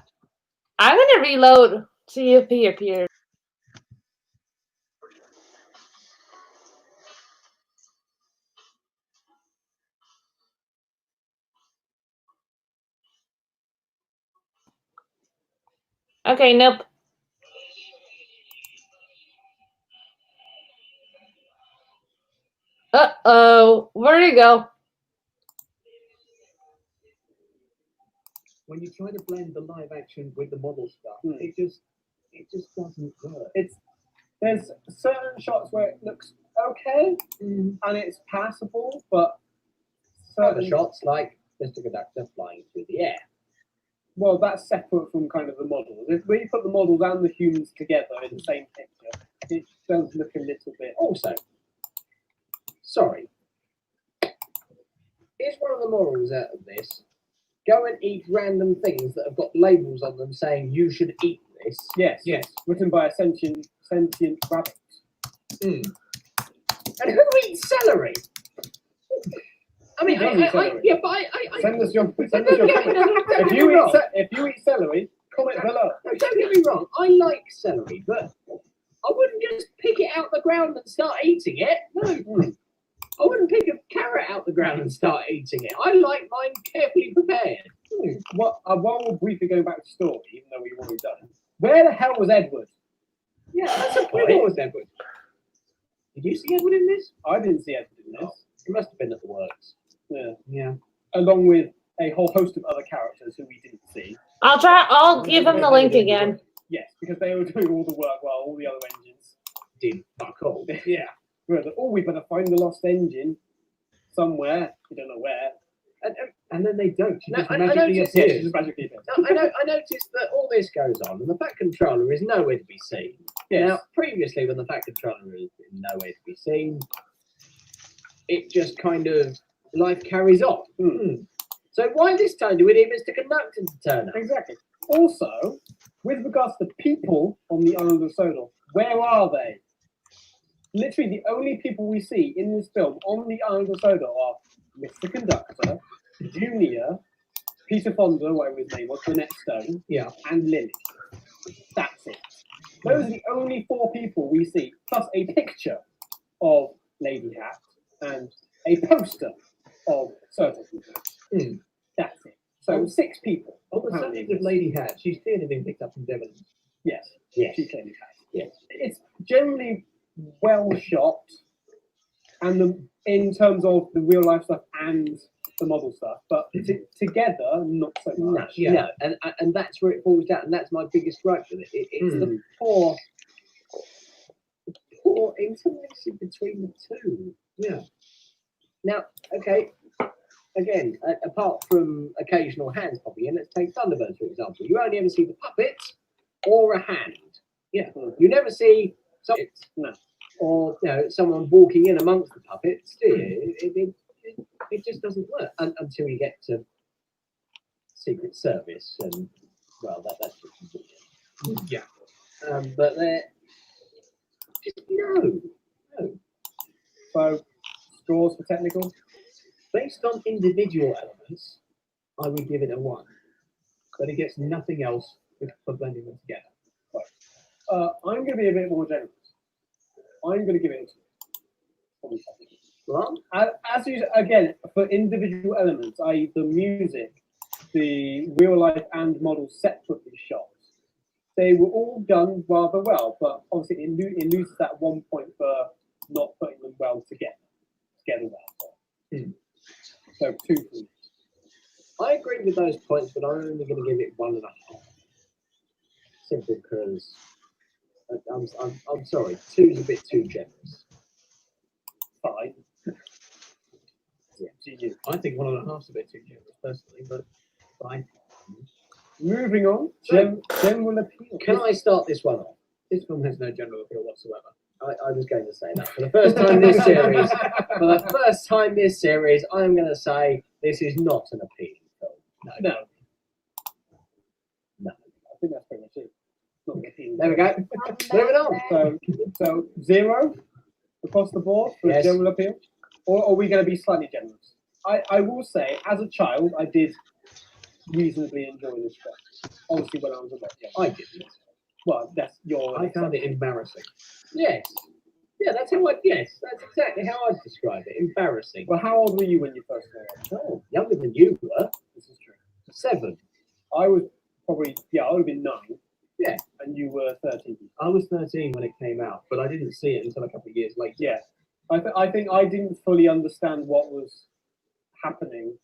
I'm gonna reload. See if he appears. Okay, nope. Uh-oh. Where'd he go? When you try to blend the live action with the model stuff, it just doesn't work. There's certain shots where it looks okay and it's passable, but Other certain shots like Mr. Conductor flying through the air. well, that's separate from kind of the models. When you put the models and the humans together in the same picture, it does look a little bit. Also, sorry, here's one of the morals out of this. Go and eat random things that have got labels on them saying you should eat this. Yes, written by a sentient rabbit. And who eats celery? I mean, Who doesn't celery? yeah, but Send us your comment. Don't If you eat celery, comment below. don't get me wrong, I like celery, but I wouldn't just pick it out the ground and start eating it. No. I wouldn't pick a carrot out the ground and start eating it. I like mine carefully prepared. While we're briefly going back to the story, even though we've already done it, where the hell was Edward? Yeah, that's a point. Where was Edward? Did you see Edward in this? I didn't see Edward in this. He must have been at the works. Yeah. Along with a whole host of other characters who we didn't see. I'll give him the link again. Yes, because they were doing all the work while all the other engines did fuck all. Yeah. We better find the lost engine somewhere. We don't know where. And then they don't. She No, just I magically noticed- appears. she just magically appears. I noticed that all this goes on, and the Fat Controller is nowhere to be seen. Yes. Now, previously, when the Fat Controller is nowhere to be seen, it just kind of life carries on. So why this time do we need Mr. Conductor to turn up? Exactly. Also, with regards to people on the island of Sodor, where are they? Literally, the only people we see in this film on the island of Sodor are Mr. Conductor, Junior, Peter Fonda, whatever his name was, Lynette Stone, Yeah. and Lily. That's it. Those are the only 4 people we see, plus a picture of Lady Hat and a poster of Sodor. Hmm. That's it. So 6 people. On the subject of Lady Hat, she's clearly been picked up from Devon. Yes. Yes. She clearly has. Yes. It's generally well shot, and in terms of the real life stuff and the model stuff, but together, not so No, much. no, and that's where it falls down, and that's my biggest gripe with it. It's the poor intimacy between the two. Yeah. Now, okay, again, apart from occasional hands popping in, let's take Thunderbirds for example. You only ever see the puppets or a hand. Yeah. You never see puppets. No. Or someone walking in amongst the puppets. Do you? It just doesn't work until you get to Secret Service, and well, that's just Yeah. but they're just no. So, scores for technical. Based on individual elements, I would give it a 1, but it gets nothing else for blending them together. I'm going to be a bit more generous. I'm going to give it a 2. Well, As you again, for individual elements, i.e., the music, the real life and model separately shot, they were all done rather well. But obviously, it loses that 1 point for not putting them well together well. So 2 for me. I agree with those points, but I'm only going to give it 1.5. Simply because I'm sorry, 2 is a bit too generous. 5. Yeah. GG. I think 1.5 is a bit too generous personally, but fine. Moving on. So- General appeal. Can I start this one off? This film has no general appeal whatsoever. I was going to say that for the first time this series. For the first time this series, I'm going to say this is not an appealing film. No. No. I think that's pretty much it. Not appealing. There we go. Moving on. So 0 across the board for Yes. general appeal, or are we going to be slightly generous? I will say, as a child, I did reasonably enjoy this film. Obviously, when I was a lot younger. I didn't. Well, that's your. I found it embarrassing. Yes. Yeah, that's exactly how I'd describe it. Embarrassing. Well, how old were you when you first saw it? Oh, younger than you were. This is true. 7. I was probably I would have been 9. Yeah. And you were 13. I was 13 when it came out, but I didn't see it until a couple of years later. Yeah. I think I didn't fully understand what was happening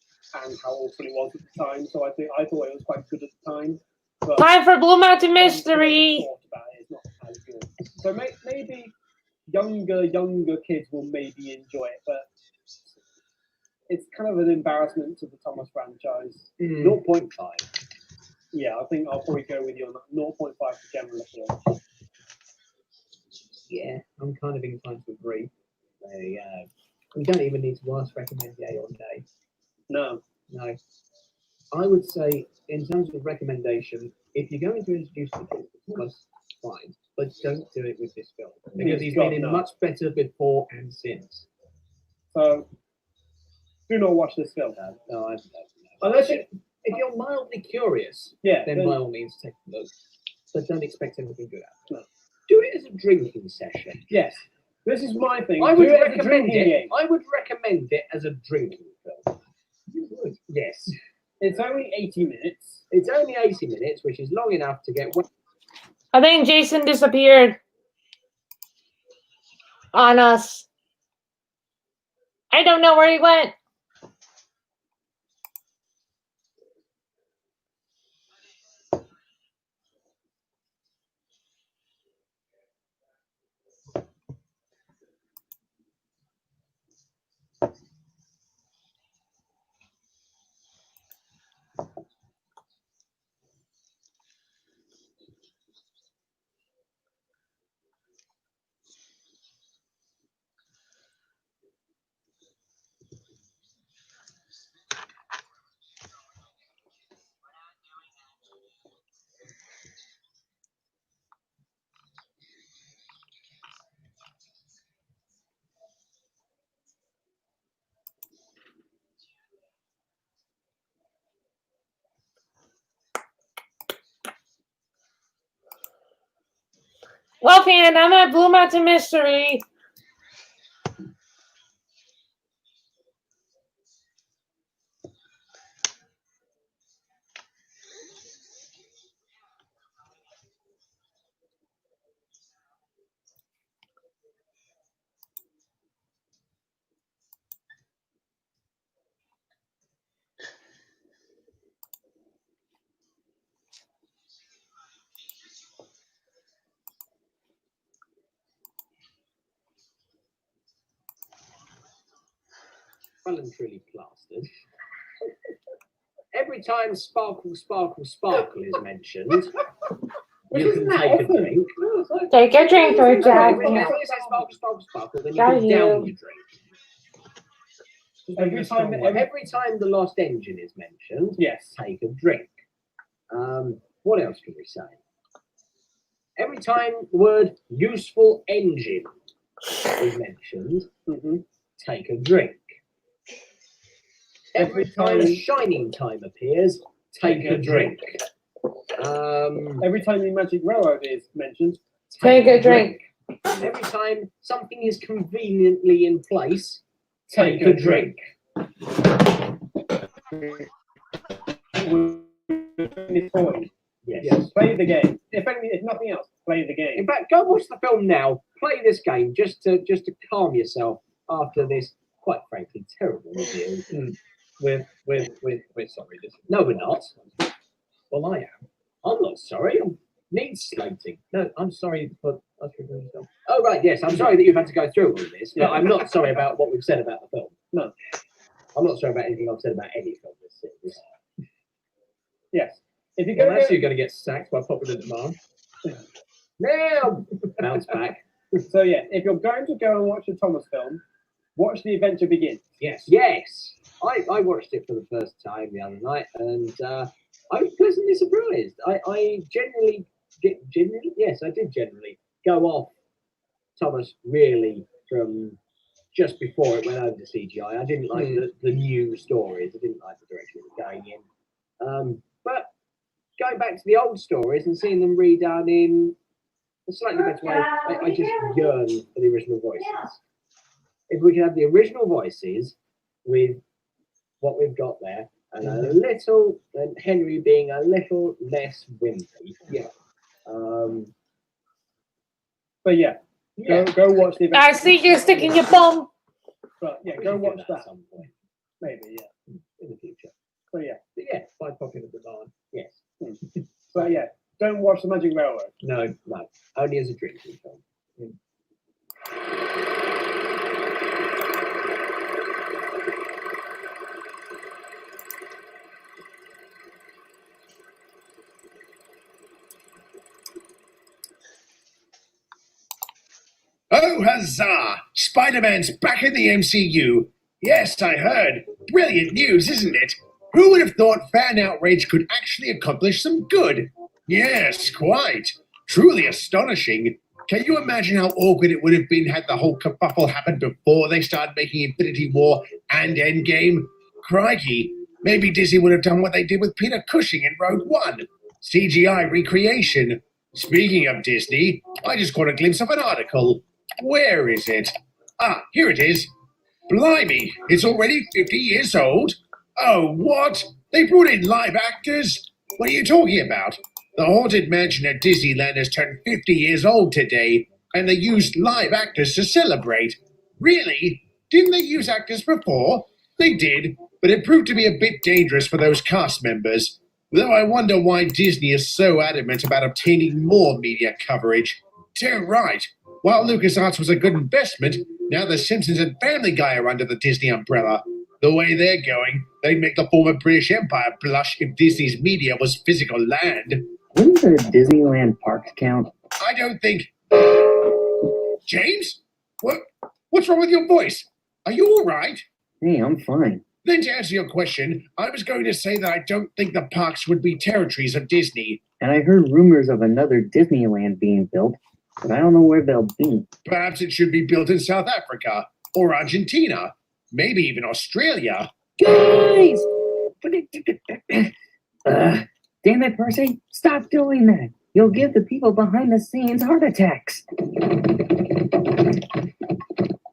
and how awful it was at the time. So I thought it was quite good at the time. But Time for Blue Mountain when I Mystery. thought about it, it's not as good. So maybe younger kids will maybe enjoy it, but it's kind of an embarrassment to the Thomas franchise. 0.5. Yeah, I think I'll probably go with you on that. 0.5 for general appeal. Yeah, I'm kind of inclined to agree. We don't even need to ask recommend yay or nay. No. No. I would say, in terms of recommendation, if you're going to introduce the kids to Thomas, fine, but don't do it with this film because he's been in much better before and since. So do not watch this film. No, I don't know. Unless if you're mildly curious, Yeah. then by all means take a look, but don't expect anything good out of it. No. Do it as a drinking session. Yes. This is my thing. I would Do it as a recommend drinking it. game. I would recommend it as a drinking film. You would? Yes. It's only 80 minutes. It's only 80 minutes, which is long enough to get. I think Jason disappeared on us. I don't know where he went. Well, fan, I'm at Blue Mountain Mystery. Well and truly plastered. Every time sparkle, sparkle, sparkle is mentioned, you can take a drink. Take a drink, or Jack. When you say sparkle, sparkle, sparkle, then you Got can you. down your drink. Every time, Every time the lost engine is mentioned, yes. take a drink. What else can we say? Every time the word useful engine is mentioned, take a drink. Every time shining time appears, take a drink. Every time the Magic Railroad is mentioned, Take a drink. Every time something is conveniently in place, take a drink. Yes. Play the game. If nothing else, play the game. In fact, go watch the film now. Play this game just to calm yourself after this, quite frankly, terrible review. We're sorry. No, we're not. Well, I am. I'm not sorry. I need slating. No, I'm sorry for us reviewing stuff. Oh, right, yes. I'm sorry that you've had to go through all this, but I'm not sorry about what we've said about the film. No. I'm not sorry about anything I've said about any film this series. Yes. If you're Well, going actually, you're going to get sacked by popular demand. Now, bounce back. so yeah, if you're going to go and watch a Thomas film, watch The Adventure Begins. Yes. Yes. I watched it for the first time the other night, and I was pleasantly surprised. I generally go off Thomas really from just before it went over to CGI. I didn't like the new stories. I didn't like the direction it was going in. But going back to the old stories and seeing them redone in a slightly better way, I just yearn for the original voices. If we can have the original voices with what we've got there, and and Henry being a little less wimpy. Yeah. But yeah, go watch The Adventure. I see you sticking your bum. But yeah, go watch at that. some point Maybe, yeah. in the future. But yeah, But yeah, By popular demand. yes. but yeah, don't watch The Magic Railroad. No. No, only as a drinking film. Oh, huzzah! Spider-Man's back in the MCU. Yes, I heard. Brilliant news, isn't it? Who would have thought fan outrage could actually accomplish some good? Yes, quite. Truly astonishing. Can you imagine how awkward it would have been had the whole kerfuffle happened before they started making Infinity War and Endgame? Crikey, maybe Disney would have done what they did with Peter Cushing in Rogue One. CGI recreation. Speaking of Disney, I just caught a glimpse of an article. Where is it? Ah, here it is. Blimey, it's already 50 years old? Oh, what? They brought in live actors? What are you talking about? The Haunted Mansion at Disneyland has turned 50 years old today, and they used live actors to celebrate. Really? Didn't they use actors before? They did, but it proved to be a bit dangerous for those cast members. Though I wonder why Disney is so adamant about obtaining more media coverage. Too right. While LucasArts was a good investment, now The Simpsons and Family Guy are under the Disney umbrella. The way they're going, they'd make the former British Empire blush if Disney's media was physical land. Wouldn't the Disneyland parks count? I don't think... James? What's wrong with your voice? Are you all right? Hey, I'm fine. Then to answer your question, I was going to say that I don't think the parks would be territories of Disney. And I heard rumors of another Disneyland being built, but I don't know where they'll be. Perhaps it should be built in South Africa, or Argentina, maybe even Australia. Guys! Damn it, Percy! Stop doing that! You'll give the people behind the scenes heart attacks.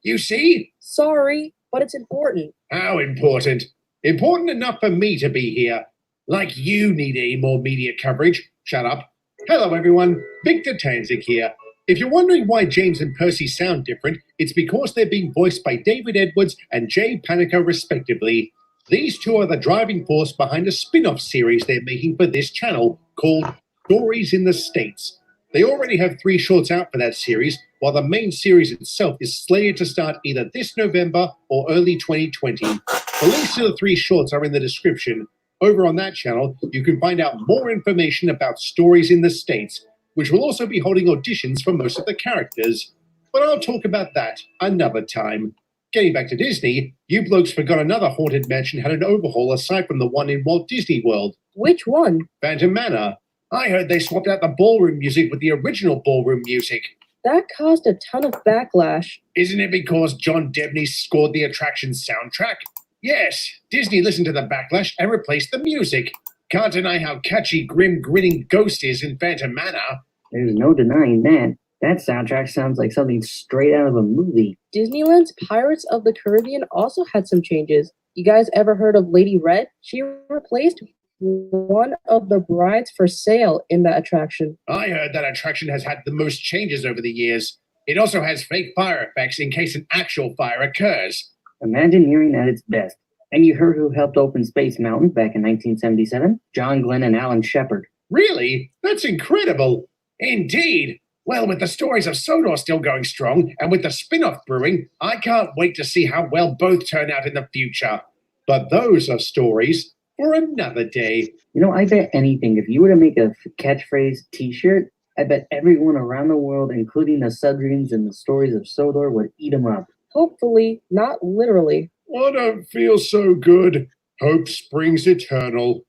You see? Sorry, but it's important. How important? Important enough for me to be here. Like you need any more media coverage. Shut up. Hello, everyone. Victor Tanzik here. If you're wondering why James and Percy sound different, it's because they're being voiced by David Edwards and Jay Panico, respectively. These two are the driving force behind a spin-off series they're making for this channel called Stories in the States. They already have 3 shorts out for that series, while the main series itself is slated to start either this November or early 2020. The links to the 3 shorts are in the description. Over on that channel, you can find out more information about Stories in the States, which will also be holding auditions for most of the characters. But I'll talk about that another time. Getting back to Disney, you blokes forgot another Haunted Mansion had an overhaul aside from the one in Walt Disney World. Which one? Phantom Manor. I heard they swapped out the ballroom music with the original ballroom music. That caused a ton of backlash. Isn't it because John Debney scored the attraction's soundtrack? Yes, Disney listened to the backlash and replaced the music. Can't deny how catchy Grim Grinning Ghost is in Phantom Manor. There's no denying that. That soundtrack sounds like something straight out of a movie. Disneyland's Pirates of the Caribbean also had some changes. You guys ever heard of Lady Red? She replaced one of the brides for sale in that attraction. I heard that attraction has had the most changes over the years. It also has fake fire effects in case an actual fire occurs. Imagineering at its best. And you heard who helped open Space Mountain back in 1977? John Glenn and Alan Shepard. Really? That's incredible. Indeed. Well, with the stories of Sodor still going strong, and with the spin-off brewing, I can't wait to see how well both turn out in the future. But those are stories for another day. You know, I bet anything, if you were to make a catchphrase t-shirt, I bet everyone around the world, including the Sudrians and the stories of Sodor, would eat them up. Hopefully, not literally. I don't feel so good. Hope springs eternal.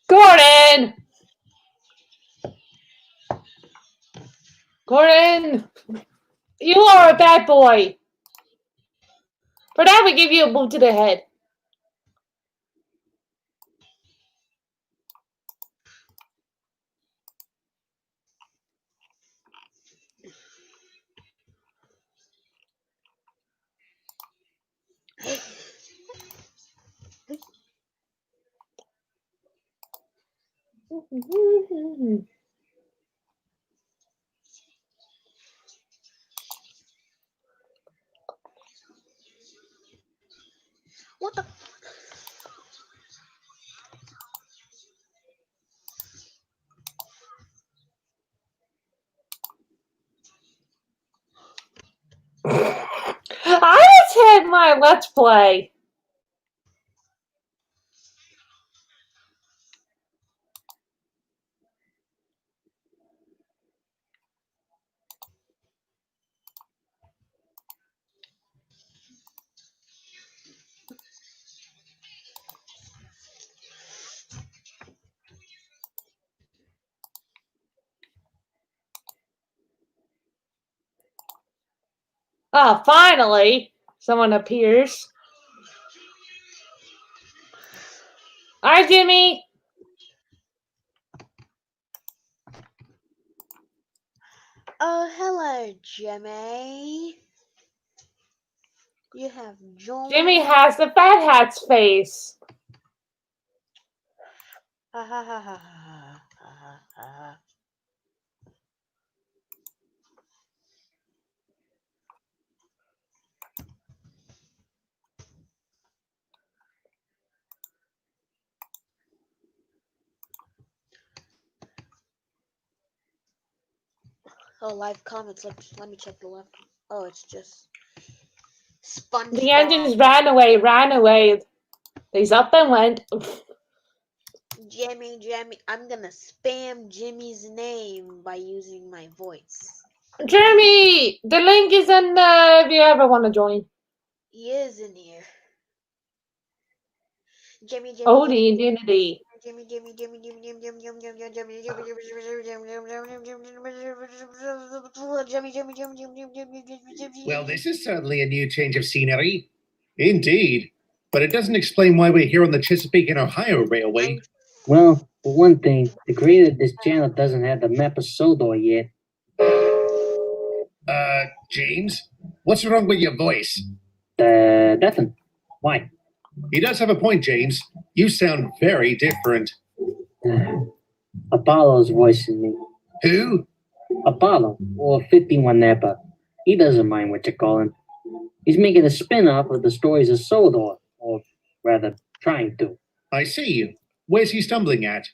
Gordon! Gordon! You are a bad boy. For that, we give you a boot to the head. What the? I just had my Let's Play. Ah, finally, someone appears. Hi, Jimmy. Oh, hello, Jimmy. You have joined. Jimmy has the Fat Hat's face. Ha ha ha ha ha ha ha. Oh, live comments. Let me check the left. Oh, it's just SpongeBob. The engines ran away. He's up and went. Jimmy. I'm gonna spam Jimmy's name by using my voice. Jeremy, the link is in if you ever want to join. He is in here. Jimmy. Oh, the Infinity. Well, this is certainly a new change of scenery. Indeed. But it doesn't explain why we're here on the Chesapeake and Ohio Railway. Well, for one thing, the creator of this channel doesn't have the map of Sodor yet. James? What's wrong with your voice? Nothing. Why? He does have a point, James. You sound very different. Apollo's voicing me. Who? Apollo, or 51 Napa. He doesn't mind what you call him. He's making a spin-off of the stories of Sodor, or rather, trying to. I see. Where's he stumbling at?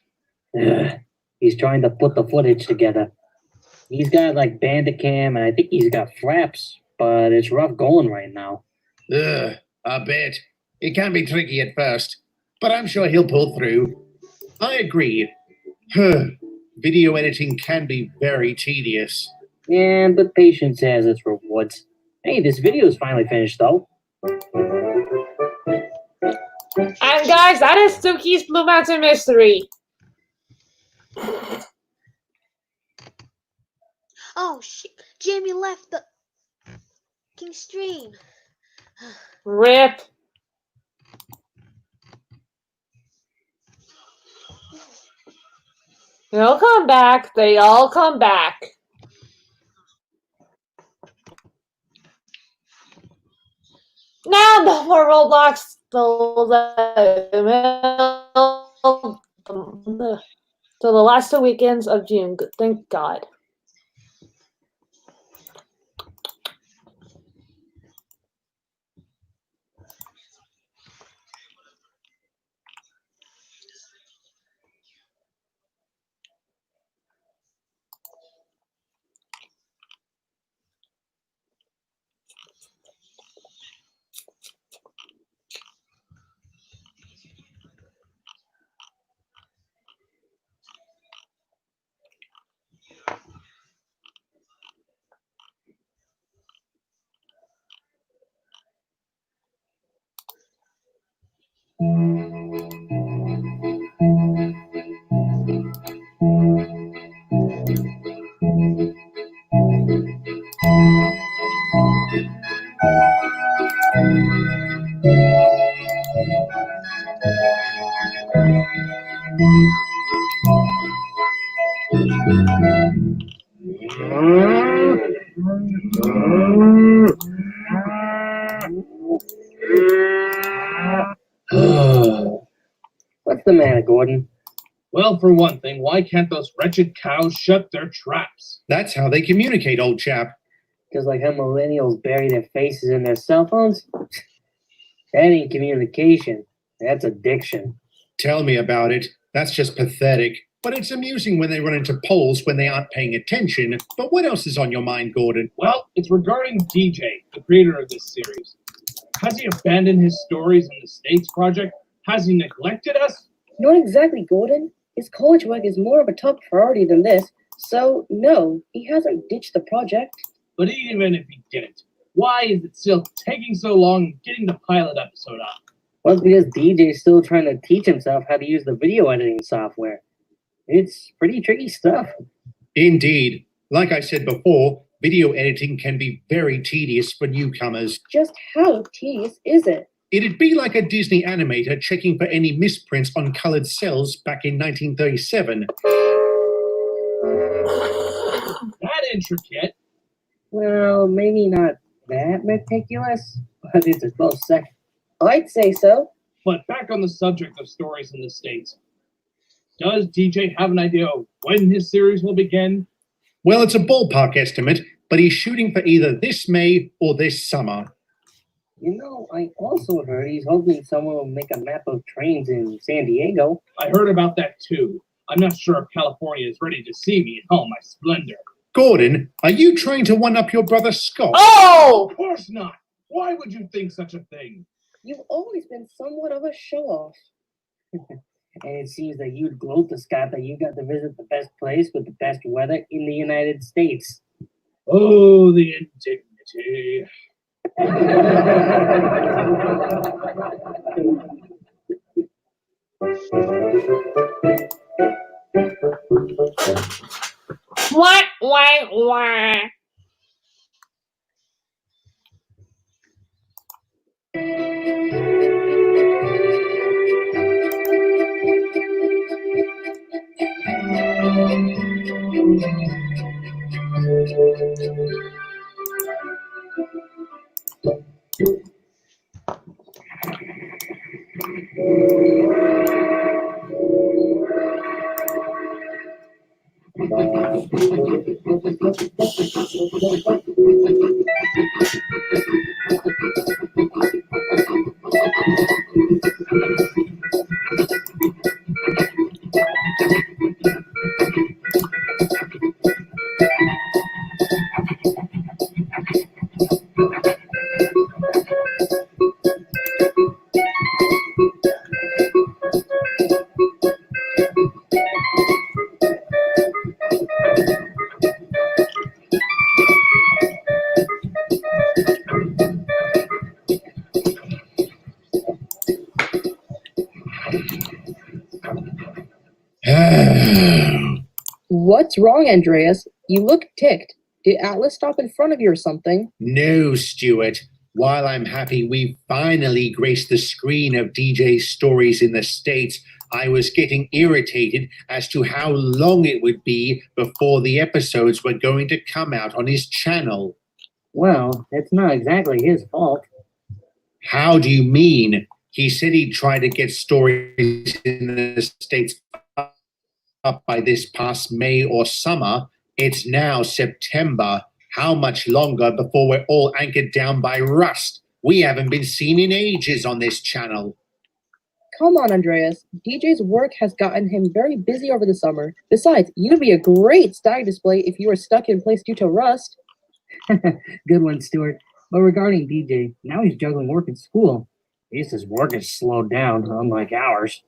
He's trying to put the footage together. He's got like Bandicam, and I think he's got Fraps, but it's rough going right now. Ugh, I bet. It can be tricky at first, but I'm sure he'll pull through. I agree. Video editing can be very tedious. Yeah, but patience has its rewards. Hey, this video is finally finished, though. And guys, that is Suki's Blue Mountain Mystery. Oh shit! Jamie left the fucking stream. Rip. They'll come back. They all come back. Now no more Roblox. So the last 2 weekends of June. Thank God. What's the matter, Gordon? Well, for one thing, why can't those wretched cows shut their traps? That's how they communicate, old chap. Just like how millennials bury their faces in their cell phones? That ain't communication. That's addiction. Tell me about it. That's just pathetic. But it's amusing when they run into poles when they aren't paying attention. But what else is on your mind, Gordon? Well, it's regarding DJ, the creator of this series. Has he abandoned his stories in the States project? Has he neglected us? Not exactly, Gordon. His college work is more of a top priority than this, so no, he hasn't ditched the project. But even if he didn't, why is it still taking so long getting the pilot episode up? Well, it's because DJ's still trying to teach himself how to use the video editing software. It's pretty tricky stuff. Indeed. Like I said before, video editing can be very tedious for newcomers. Just how tedious is it? It'd be like a Disney animator checking for any misprints on colored cells back in 1937. That intricate. Well, maybe not that meticulous, but it's a close second. I'd say so. But back on the subject of stories in the States. Does DJ have an idea of when his series will begin? Well, it's a ballpark estimate, but he's shooting for either this May or this summer. You know, I also heard he's hoping someone will make a map of trains in San Diego. I heard about that too. I'm not sure if California is ready to see me in all my splendor. Gordon, are you trying to one-up your brother Scott? Oh! Of course not. Why would you think such a thing? You've always been somewhat of a show-off. And it seems that you'd gloat to Scott that you got to visit the best place with the best weather in the United States. Oh, the indignity. Wah. What's wrong, Andreas? You look ticked. Did Atlas stop in front of you or something? No, Stuart. While I'm happy we finally graced the screen of DJ's stories in the States, I was getting irritated as to how long it would be before the episodes were going to come out on his channel. Well, it's not exactly his fault. How do you mean? He said he'd try to get stories in the States up by this past May or summer. It's now September. How much longer before we're all anchored down by rust? We haven't been seen in ages on this channel. Come on, Andreas. DJ's work has gotten him very busy over the summer. Besides, you'd be a great stag display if you were stuck in place due to rust. Good one, Stuart. But regarding DJ, now he's juggling work and school. At least his work is slowed down, unlike ours.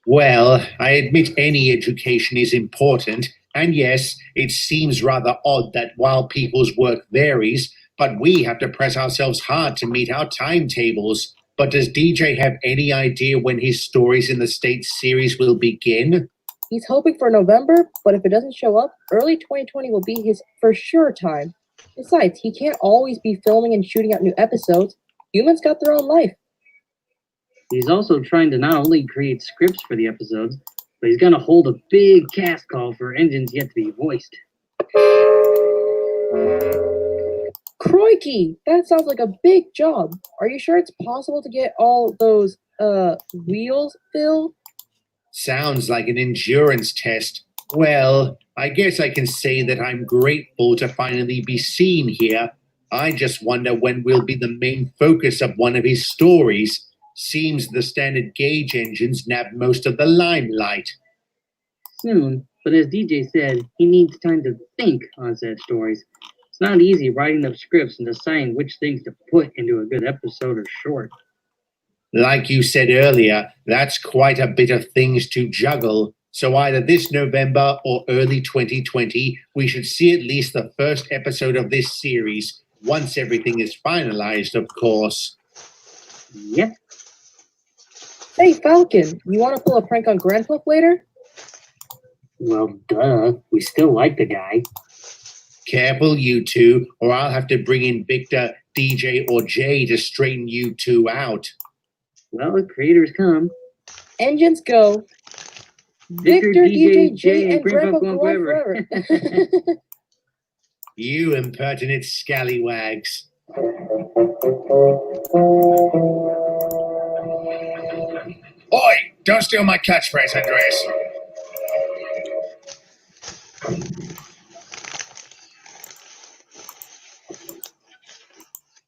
Well, I admit any education is important, and yes, it seems rather odd that while people's work varies, but we have to press ourselves hard to meet our timetables. But does DJ have any idea when his Stories in the States series will begin? He's hoping for November, but if it doesn't show up, early 2020 will be his for sure time. Besides, he can't always be filming and shooting out new episodes. Humans got their own life. He's also trying to not only create scripts for the episodes, but he's gonna hold a big cast call for engines yet to be voiced. Crikey! That sounds like a big job. Are you sure it's possible to get all those, wheels filled? Sounds like an endurance test. Well, I guess I can say that I'm grateful to finally be seen here. I just wonder when we'll be the main focus of one of his stories. Seems the standard gauge engines nab most of the limelight. Soon, but as DJ said, he needs time to think on said stories. It's not easy writing up scripts and deciding which things to put into a good episode or short. Like you said earlier, that's quite a bit of things to juggle. So either this November or early 2020, we should see at least the first episode of this series, once everything is finalized, of course. Yep. Hey, Falcon, you want to pull a prank on Grandpup later? Well, duh. We still like the guy. Careful, you two, or I'll have to bring in Victor, DJ, or Jay to straighten you two out. Well, the creators come. Engines go. Victor, DJ, Jay, and Grandpa go on forever. You impertinent scallywags. Oi! Don't steal my catchphrase, Andreas.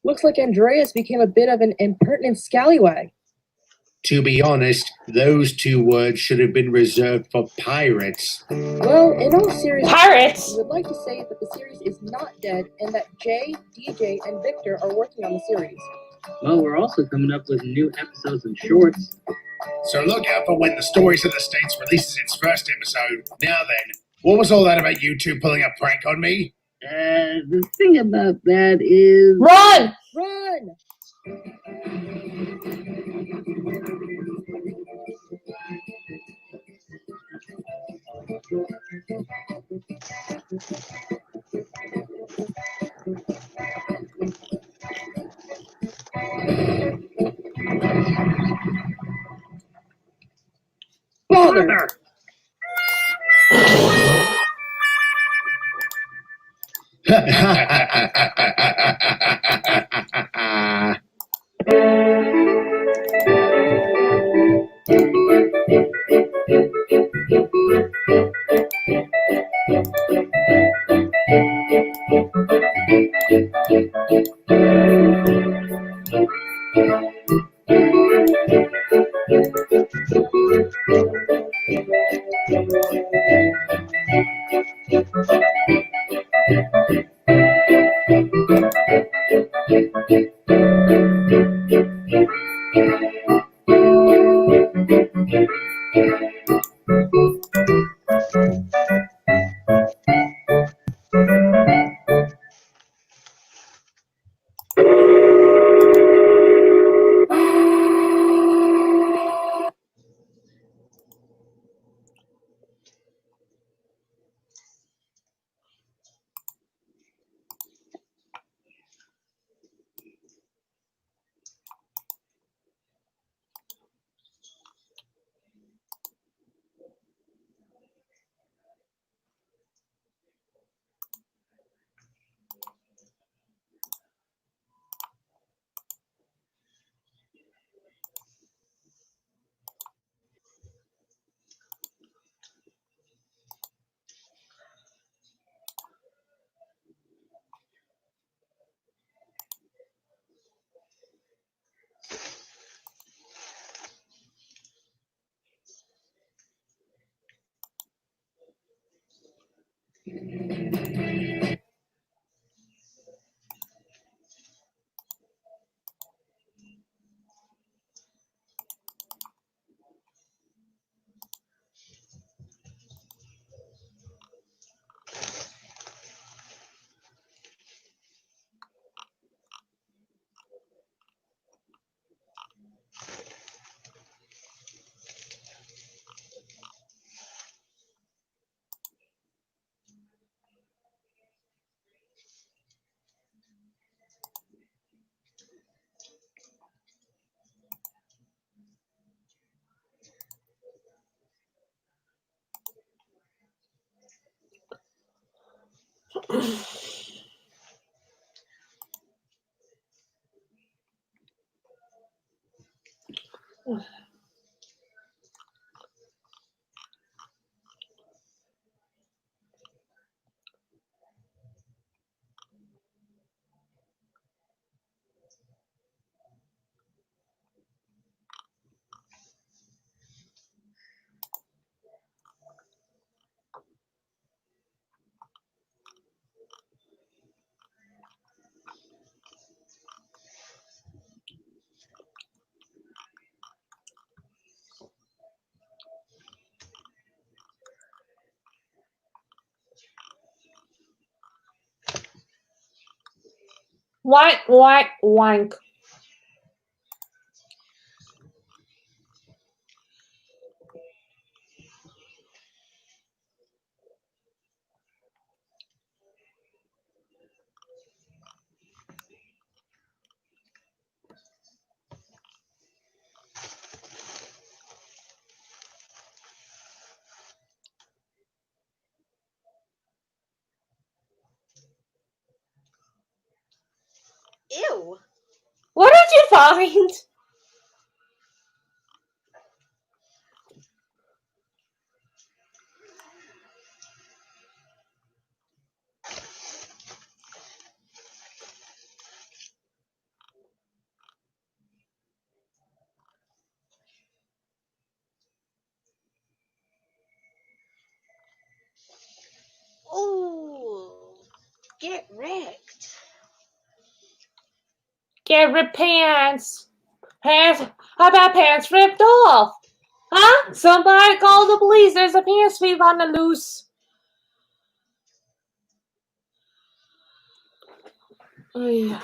Looks like Andreas became a bit of an impertinent scallywag. To be honest, those two words should have been reserved for pirates. Well, in all seriousness, Pirates! we would like to say that the series is not dead and that Jay, DJ, and Victor are working on the series. Well, we're also coming up with new episodes and shorts. So look out for when the Stories of the States releases its first episode. Now then, what was all that about you two pulling a prank on me? The thing about that is... Run! Run! Bother! Wank, wank, wank. Ew. What did you find? Oh, get wrecked. Get ripped pants. Pants. How about pants ripped off? Huh? Somebody call the police. There's a pants thief on the loose. Oh, yeah.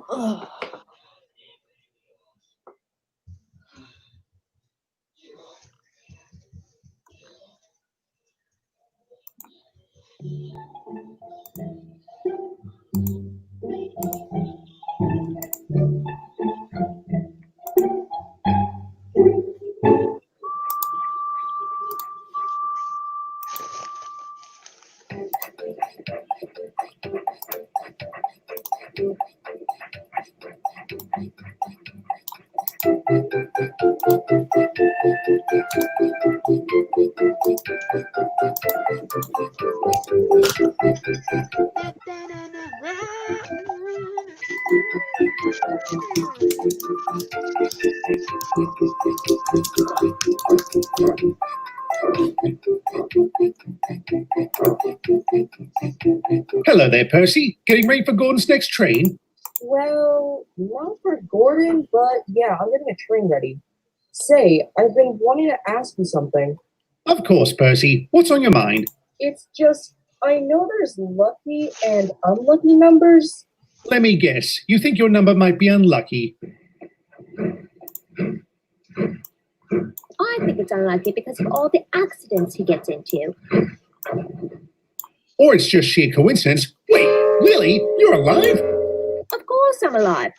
Ugh. Hello there, Percy. Getting ready for Gordon's next train? Well, not for Gordon, but yeah, I'm getting a train ready. Say, I've been wanting to ask you something. Of course, Percy. What's on your mind? It's just, I know there's lucky and unlucky numbers. Let me guess. You think your number might be unlucky. I think it's unlucky because of all the accidents he gets into. Or it's just sheer coincidence. Wait, really? You're alive? Of course I'm alive.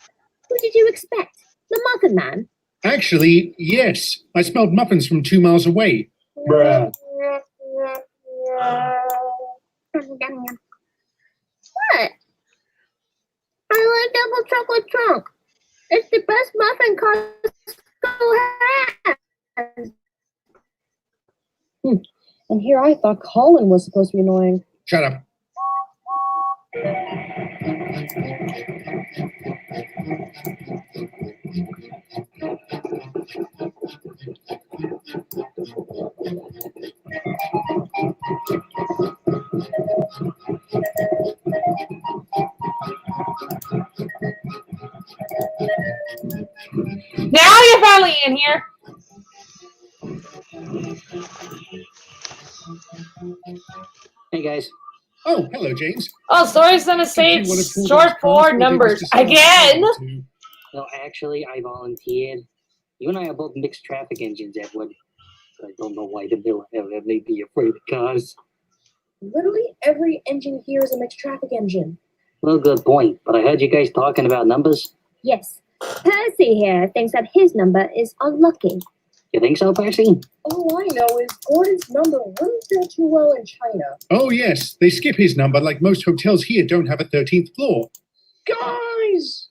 Who did you expect? The Muffin Man? Actually, yes. I smelled muffins from 2 miles away. Bruh. What? I like double chocolate chunk. It's the best muffin Costco has. And here I thought Colin was supposed to be annoying. Shut up. Now you're finally in here. Hey guys. Oh, hello, James. Oh, story's gonna say Did you wanna it's pull short those for cards, or did numbers Mr. Sanders again. tell you to? No, actually, I volunteered. You and I are both mixed traffic engines, Edward. But I don't know why the bill ever made me afraid of cars. Literally every engine here is a mixed traffic engine. Well, good point. But I heard you guys talking about numbers. Yes. Percy here thinks that his number is unlucky. You think so, Percy? All I know is Gordon's number wouldn't fare too well in China. Oh, yes. They skip his number like most hotels here don't have a 13th floor. Guys!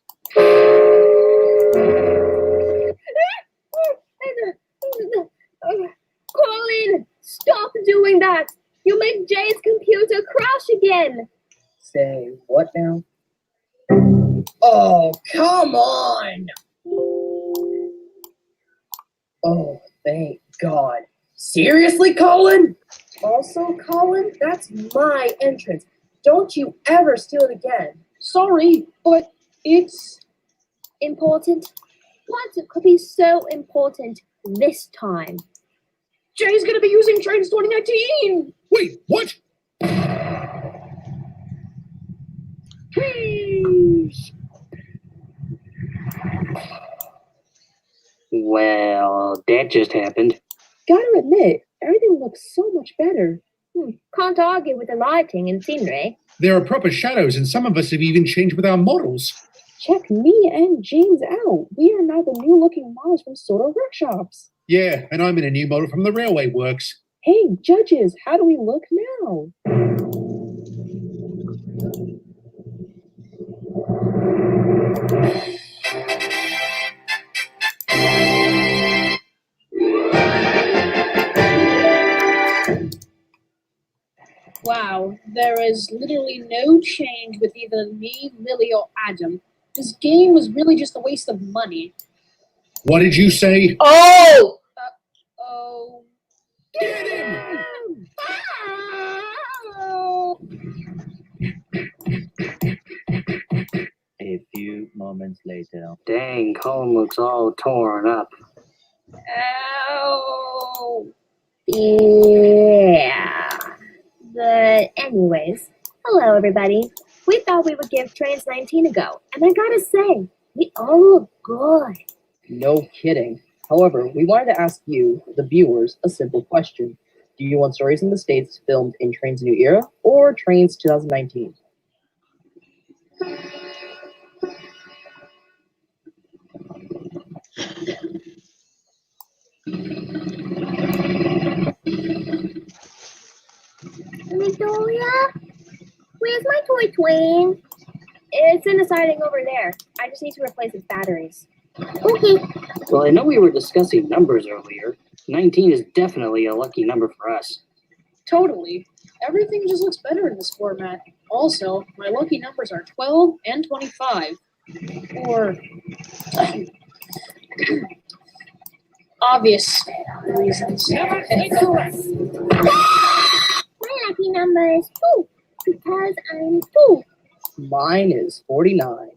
Colin, stop doing that. You make Jay's computer crash again. Say, what now? Oh, come on! Oh, thank God. Seriously, Colin? Also, Colin, that's my entrance. Don't you ever steal it again. Sorry, but it's Important? What could be so important this time? Jay's gonna be using Trains 2019! Wait, what? Please. Well, that just happened. Gotta admit, everything looks so much better. Can't argue with the lighting and scenery. There are proper shadows, and some of us have even changed with our models. Check me and James out. We are now the new looking models from Soda Workshops. Yeah, and I'm in a new model from the Railway Works. Hey, judges, how do we look now? Wow, there is literally no change with either me, Lily, or Adam. This game was really just a waste of money. What did you say? Oh! Oh. Get him! A few moments later. Dang, Colin looks all torn up. Ow. Yeah. But anyways, hello everybody. We thought we would give Trains 19 a go, and I gotta say, we all look good. No kidding. However, we wanted to ask you, the viewers, a simple question. Do you want stories in the States filmed in Trains New Era or Trains 2019? Victoria? Where's my toy twin? It's in the siding over there. I just need to replace its batteries. Okay. Well, I know we were discussing numbers earlier. 19 is definitely a lucky number for us. Totally. Everything just looks better in this format. Also, my lucky numbers are 12 and 25. For obvious reasons. My lucky number is 2 because I'm 2. Mine is 49.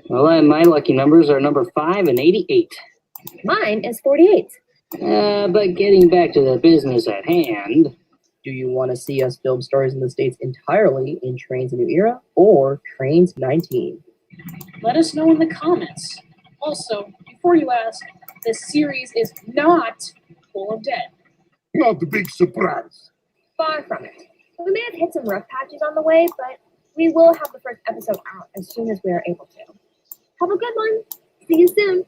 Well, my lucky numbers are number 5 and 88. Mine is 48. But getting back to the business at hand. Do you want to see us film stories in the States entirely in Trains a New Era or Trains 19? Let us know in the comments. Also, before you ask, this series is not full of dead. Not a big surprise. Far from it. We may have hit some rough patches on the way, but we will have the first episode out as soon as we are able to. Have a good one. See you soon.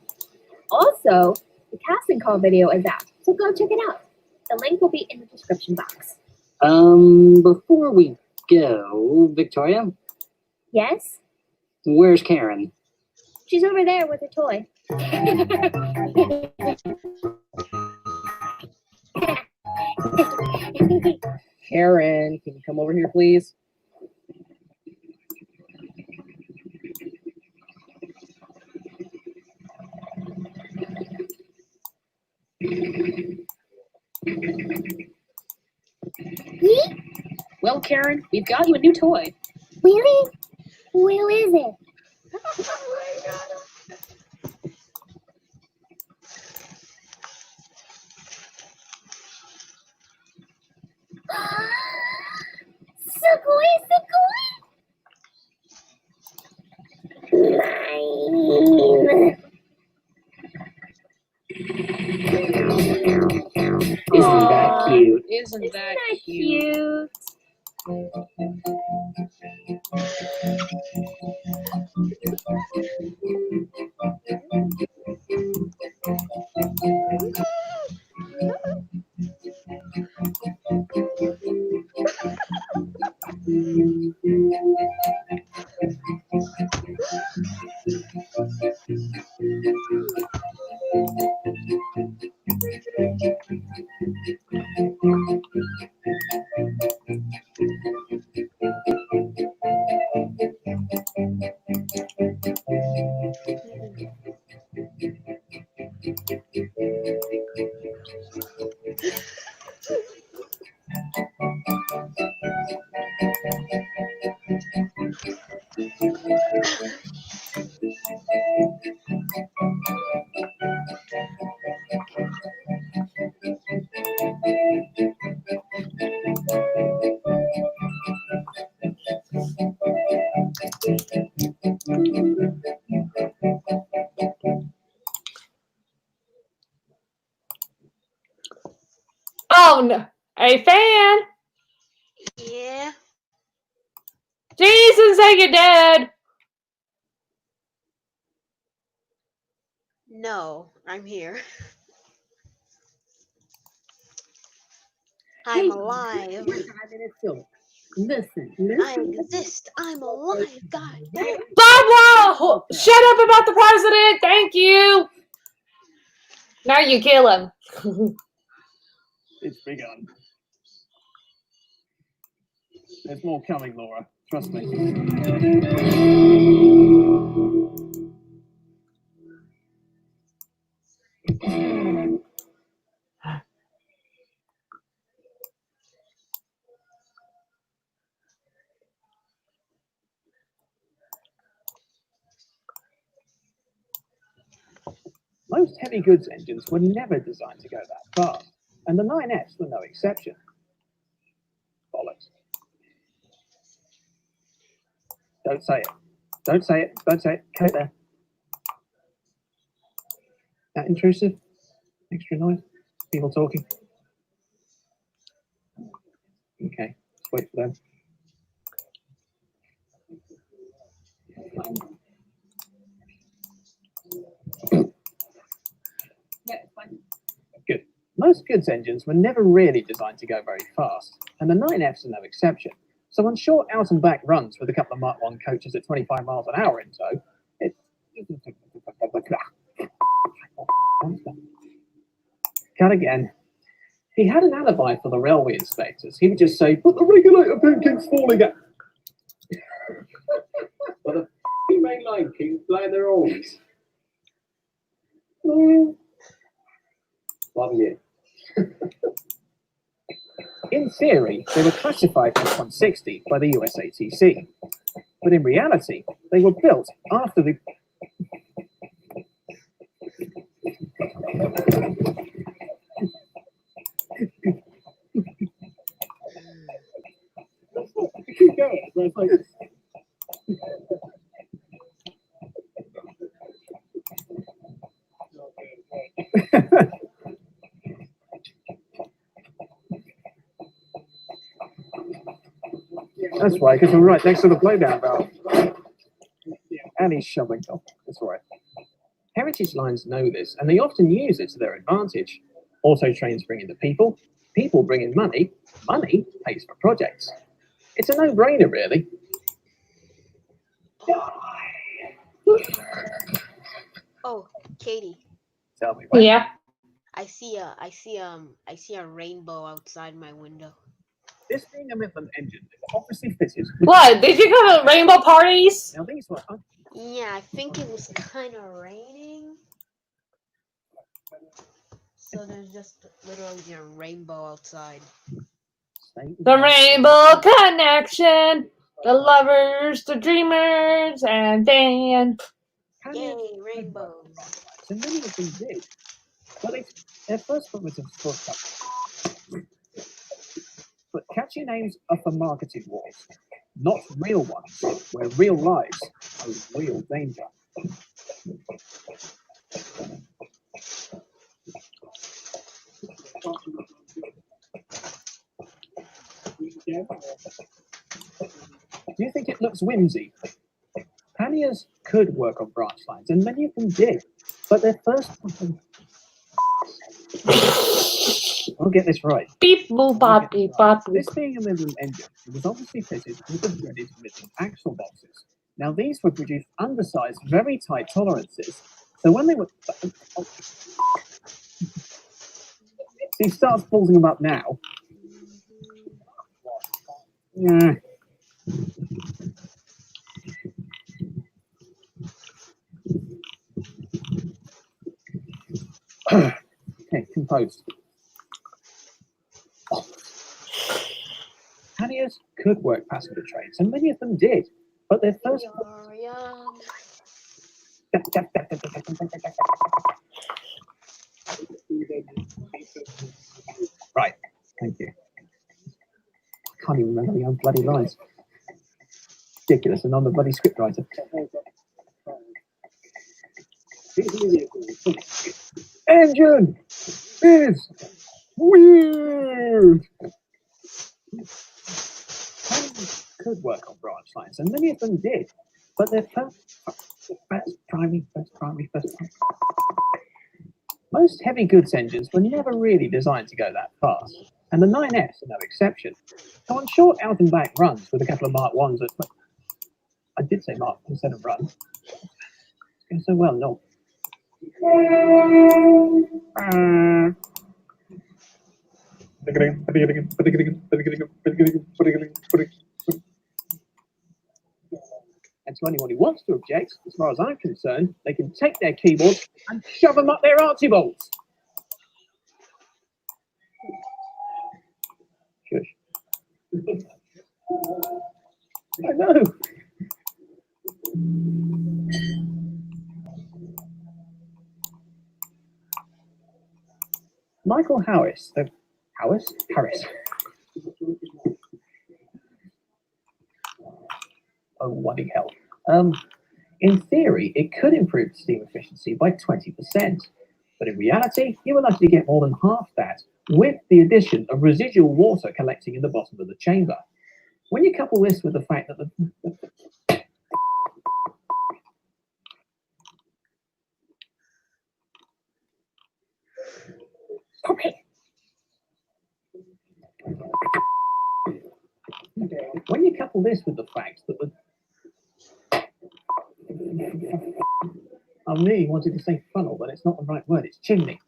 Also, the casting call video is out, so go check it out. The link will be in the description box. Before we go, Victoria, Yes? where's Karen? She's over there with her toy. Karen, can you come over here, please? Well, Karen, we've got you a new toy. Really? Where is it? Sugoi, sugoi! Mine! Isn't that cute? Isn't that Cute. Oh no. Hey, fan! Yeah. Jason, say you're dead! No, I'm here. Hey, I'm alive. you're 5 minutes short. Listen. I exist. I'm alive. God damn. Bob Wall! Shut up about the president! Thank you! Now you kill him. It's begun. There's more coming, Laura. Trust me. Most heavy goods engines were never designed to go that fast, and the 9Fs were no exception. Bollocks. Don't say it. Don't say it. Don't say it. Cut it there. That intrusive? Extra noise? People talking? Okay, let's wait for them. Good. Most goods engines were never really designed to go very fast, and the 9Fs are no exception. So on short out and back runs with a couple of Mark 1 coaches at 25 miles an hour in tow, Cut again. He had an alibi for the railway inspectors. He would just say, "But the regulator pin keeps falling out." But the main line keeps playing their horns. Love you. In theory, they were classified as 160 by the USATC, but in reality, they were built after the keep going. But it's like, that's right, because we're right next to the playdown valve. And he's shoving them. That's right. Heritage lines know this, and they often use it to their advantage. Auto trains bring in the people, people bring in money, money pays for projects. It's a no-brainer, really. Oh, Katie, Tell me what. Yeah. I see a rainbow outside my window. This being a Midland engine, it was obviously fitted. What? Did you go to rainbow parties? Now these were Yeah, I think it was kind of raining. So there's just literally a rainbow outside. The Rainbow Connection, the lovers, the dreamers, and Dan. Yay, rainbows. So many of them did. But their first book was a book. But catchy names are for marketing wars, not real ones, where real lives pose real danger. Do you think it looks whimsy? Panniers could work on branch lines, and many of them did. But their first... I'll get this right. Beep boop bop beep bop boop. This being a Midland engine, it was obviously fitted with the dreaded Midland axle boxes. Now these would produce undersized, very tight tolerances. So when they were... He starts balling them up now. Yeah. Okay, composed. Panniers could work passenger trains, and many of them did. But their first... Right, thank you. I can't even remember the own bloody lines. Ridiculous, and I'm the bloody scriptwriter. Engine is weird. Panniers could work on branch lines, and many of them did. But their first primary. Most heavy goods engines were never really designed to go that fast, and the 9S are no exception. So on short out and back runs with a couple of Mark 1s, I did say Mark instead of run. It's going so well, no. And to anyone who wants to object, as far as I'm concerned, they can take their keyboards and shove them up their artsy balls. Shush. I know. Michael Harris. Harris. Oh, bloody hell. In theory, it could improve steam efficiency by 20%, but in reality, you will actually get more than half that, with the addition of residual water collecting in the bottom of the chamber. When you couple this with the fact that Stop it! When you couple this with the fact that I really wanted to say funnel, but it's not the right word, it's chimney.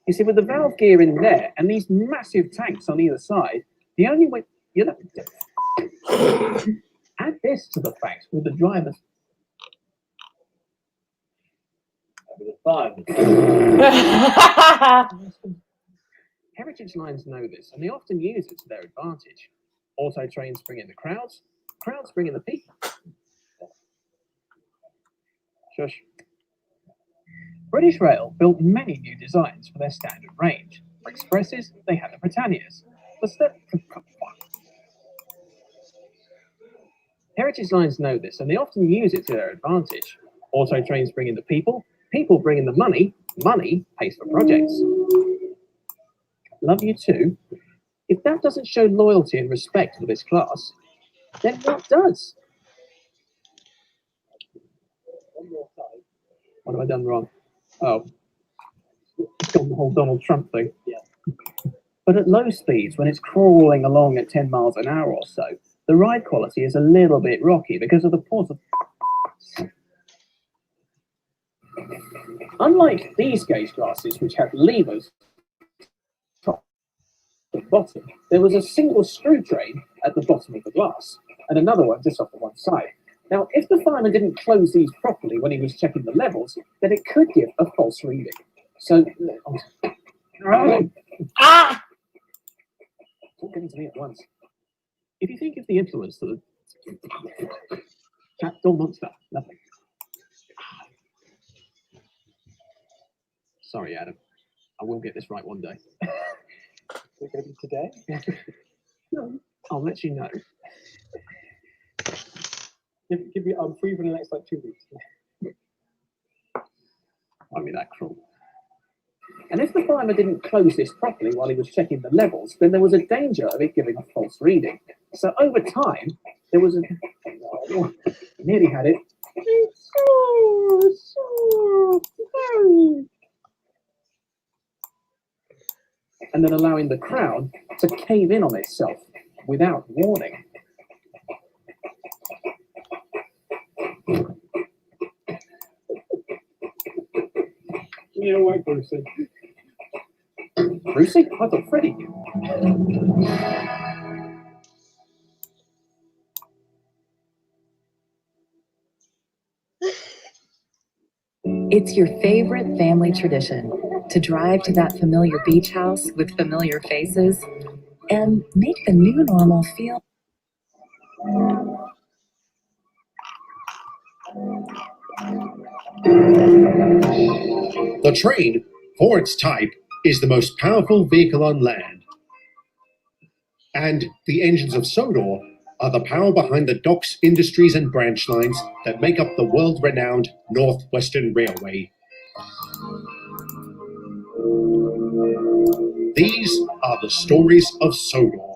You see, with the valve gear in there and these massive tanks on either side, the only way you know, add this to the fact with the drivers. Heritage lines know this, and they often use it to their advantage. Auto trains bring in the crowds, crowds bring in the people. Shush. British Rail built many new designs for their standard range. For expresses, they had the Britannias. Heritage lines know this, and they often use it to their advantage. Auto trains bring in the people, people bring in the money, money pays for projects. Love you too. If that doesn't show loyalty and respect for this class, then what does? What have I done wrong? Oh, it's done the whole Donald Trump thing. Yeah. But at low speeds, when it's crawling along at 10 miles an hour or so, the ride quality is a little bit rocky because of the pause of... Unlike these gauge classes, which have levers top and bottom, there was a single screw train at the bottom of the glass and another one just off the one side. Now, if the fireman didn't close these properly when he was checking the levels, then it could give a false reading. So, Ah! Don't get into me at once. If you think of the influence that the door monster, nothing. Sorry, Adam. I will get this right one day. Is it going to be today? No, I'll let you know. Give me, I'm free for the next like 2 weeks. Won't be that cruel. And if the fireman didn't close this properly while he was checking the levels, then there was a danger of it giving a false reading. So over time, there was a... Oh, nearly had it. It's so very... And then allowing the crowd to cave in on itself without warning. You know what, Brucey? Brucey? I thought Freddie knew. It's your favorite family tradition to drive to that familiar beach house with familiar faces and make the new normal feel. The train, for its type, is the most powerful vehicle on land. And the engines of Sodor are the power behind the docks, industries, and branch lines that make up the world-renowned Northwestern Railway. These are the stories of Sodor.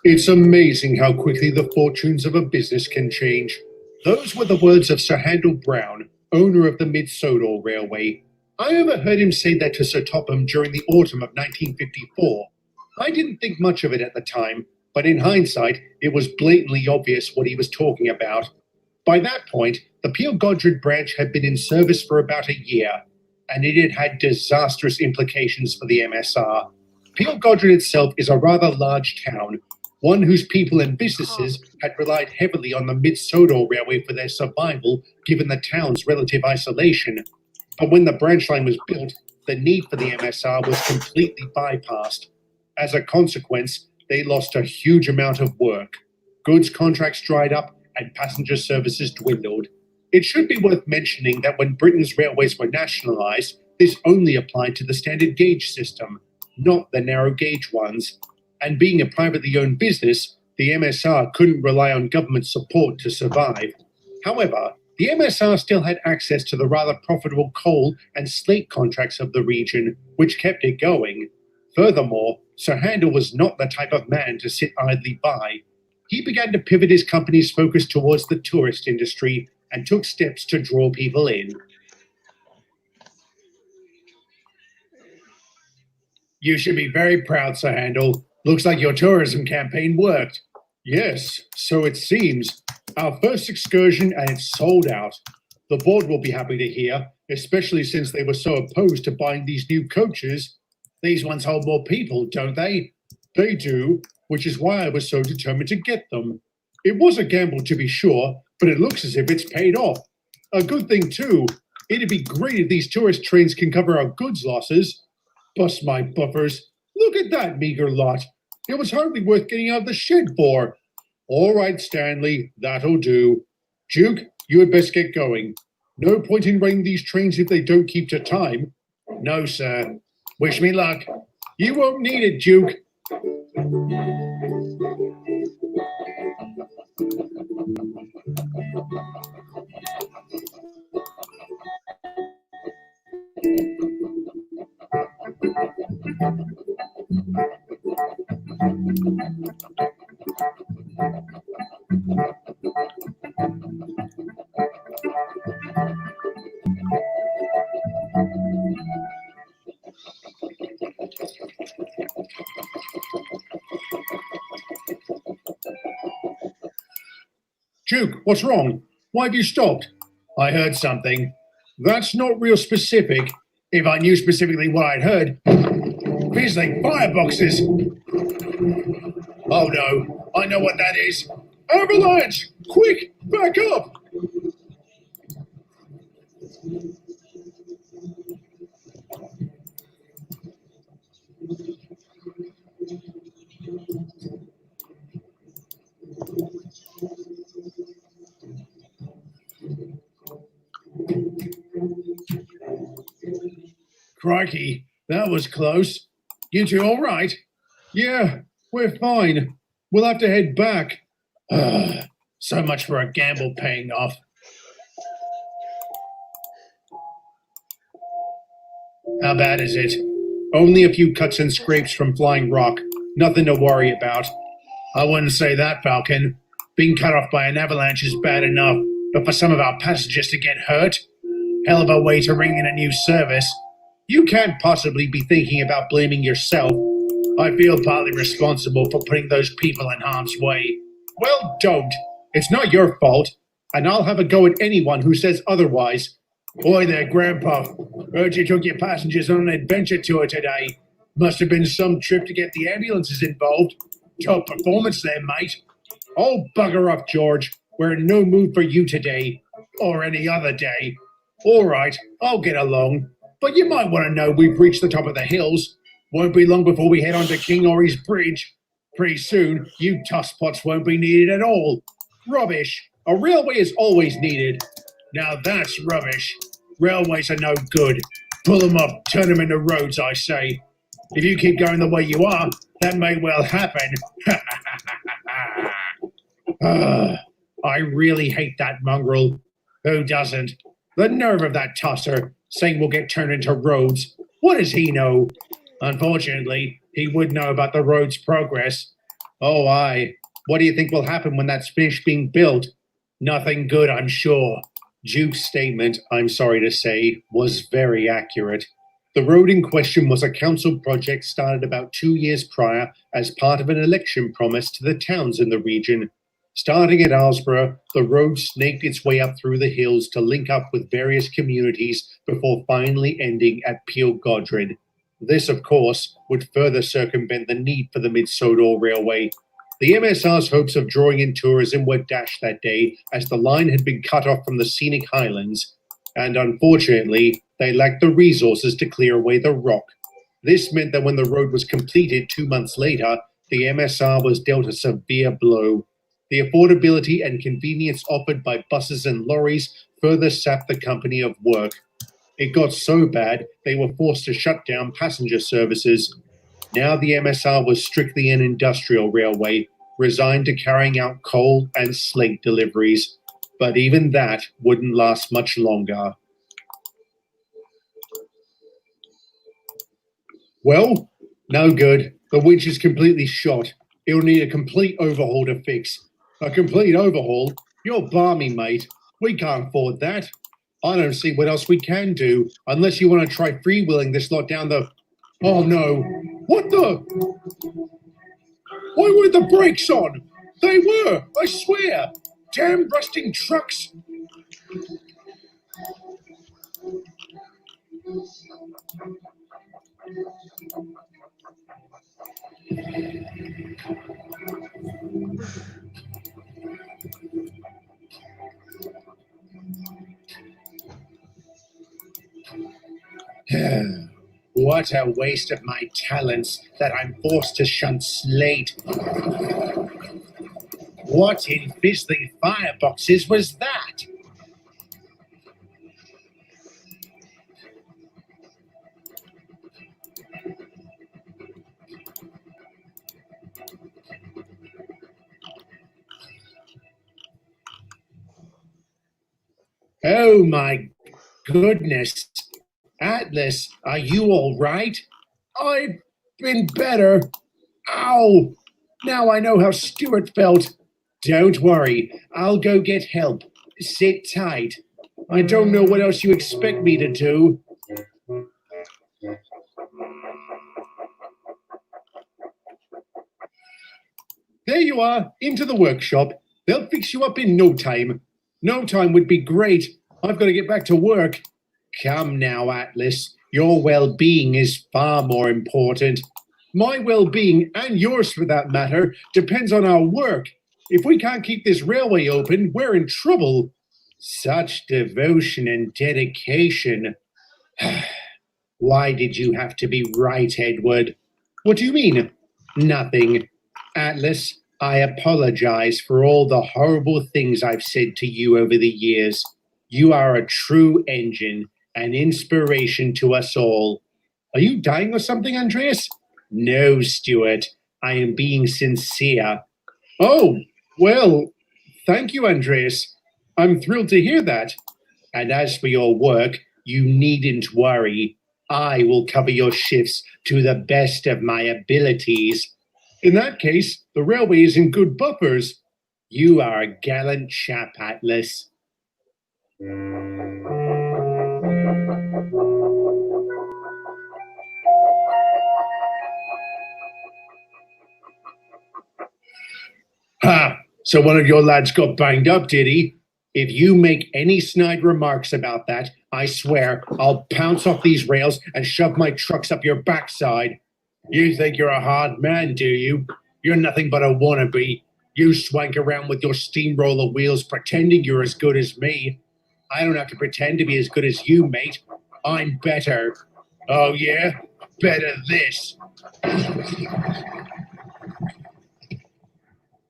It's amazing how quickly the fortunes of a business can change. Those were the words of Sir Handel Brown, owner of the Mid-Sodor Railway. I overheard him say that to Sir Topham during the autumn of 1954. I didn't think much of it at the time, but in hindsight, it was blatantly obvious what he was talking about. By that point, the Peel Godred branch had been in service for about a year, and it had had disastrous implications for the MSR. Peel Godred itself is a rather large town, one whose people and businesses had relied heavily on the Mid-Sodor Railway for their survival, given the town's relative isolation. But when the branch line was built, the need for the MSR was completely bypassed. As a consequence, they lost a huge amount of work. Goods contracts dried up, and passenger services dwindled. It should be worth mentioning that when Britain's railways were nationalised, this only applied to the standard gauge system, not the narrow gauge ones. And being a privately owned business, the MSR couldn't rely on government support to survive. However, the MSR still had access to the rather profitable coal and slate contracts of the region, which kept it going. Furthermore, Sir Handel was not the type of man to sit idly by. He began to pivot his company's focus towards the tourist industry and took steps to draw people in. You should be very proud, Sir Handel. Looks like your tourism campaign worked. Yes, so it seems. Our first excursion and it's sold out. The board will be happy to hear, especially since they were so opposed to buying these new coaches. These ones hold more people, don't they? They do, which is why I was so determined to get them. It was a gamble to be sure, but it looks as if it's paid off. A good thing too. It'd be great if these tourist trains can cover our goods losses. Bust my buffers. Look at that meager lot. It was hardly worth getting out of the shed for. All right, Stanley, that'll do. Duke, you had best get going. No point in running these trains if they don't keep to time. No, sir. Wish me luck. You won't need it, Duke. Duke, what's wrong? Why have you stopped? I heard something. That's not real specific. If I knew specifically what I'd heard. Fizzling fireboxes! Oh no, I know what that is. Avalanche! Quick, back up! Crikey, that was close. You two all right? Yeah, we're fine. We'll have to head back. So much for a gamble paying off. How bad is it? Only a few cuts and scrapes from flying rock. Nothing to worry about. I wouldn't say that, Falcon. Being cut off by an avalanche is bad enough, but for some of our passengers to get hurt? Hell of a way to ring in a new service. You can't possibly be thinking about blaming yourself. I feel partly responsible for putting those people in harm's way. Well, don't. It's not your fault, and I'll have a go at anyone who says otherwise. Boy there, Grandpa. Heard you took your passengers on an adventure tour today. Must have been some trip to get the ambulances involved. Top performance there, mate. Oh, bugger off, George. We're in no mood for you today. Or any other day. All right, I'll get along. But you might want to know we've reached the top of the hills. Won't be long before we head on to King Ori's Bridge. Pretty soon, you tosspots won't be needed at all. Rubbish. A railway is always needed. Now that's rubbish. Railways are no good. Pull them up, turn them into roads, I say. If you keep going the way you are, that may well happen. I really hate that mongrel. Who doesn't? The nerve of that tosser, saying we'll get turned into roads. What does he know? Unfortunately, he would know about the road's progress. Oh, aye. What do you think will happen when that's finished being built? Nothing good, I'm sure. Duke's statement, I'm sorry to say, was very accurate. The road in question was a council project started about 2 years prior as part of an election promise to the towns in the region. Starting at Alsborough, the road snaked its way up through the hills to link up with various communities before finally ending at Peel Godred. This, of course, would further circumvent the need for the Mid-Sodor Railway. The MSR's hopes of drawing in tourism were dashed that day as the line had been cut off from the scenic highlands, and unfortunately, they lacked the resources to clear away the rock. This meant that when the road was completed 2 months later, the MSR was dealt a severe blow. The affordability and convenience offered by buses and lorries further sapped the company of work. It got so bad, they were forced to shut down passenger services. Now the MSR was strictly an industrial railway, resigned to carrying out coal and slate deliveries. but even that wouldn't last much longer. Well, no good. The winch is completely shot. It'll need a complete overhaul to fix. A complete overhaul? You're balmy, mate. We can't afford that. I don't see what else we can do, unless you want to try freewheeling this lot down the... Oh no. What the? Why were the brakes on? They were, I swear. Damn rusting trucks. What a waste of my talents that I'm forced to shunt Slate. What in fizzling fireboxes was that? Oh my goodness. Atlas, are you all right? I've been better. Ow! Now I know how Stuart felt. Don't worry, I'll go get help. Sit tight. I don't know what else you expect me to do. There you are, into the workshop. They'll fix you up in no time. No time would be great. I've got to get back to work. Come now, Atlas. Your well-being is far more important. My well-being, and yours for that matter, depends on our work. If we can't keep this railway open, we're in trouble. Such devotion and dedication. Why did you have to be right, Edward? What do you mean? Nothing. Atlas, I apologize for all the horrible things I've said to you over the years. You are a true engine, an inspiration to us all. Are you dying or something, Andreas? No, Stuart. I am being sincere. Oh, well, thank you, Andreas. I'm thrilled to hear that. And as for your work, you needn't worry. I will cover your shifts to the best of my abilities. In that case, the railway is in good buffers. You are a gallant chap, Atlas. Ha! So one of your lads got banged up, did he? If you make any snide remarks about that, I swear I'll pounce off these rails and shove my trucks up your backside. You think you're a hard man, do you? You're nothing but a wannabe. You swank around with your steamroller wheels pretending you're as good as me. I don't have to pretend to be as good as you, mate. I'm better. Oh, yeah? Better this.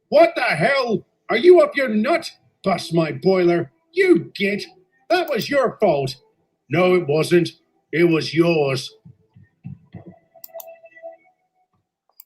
What the hell? Are you up your nut? Bust my boiler. You git. That was your fault. No, it wasn't. It was yours.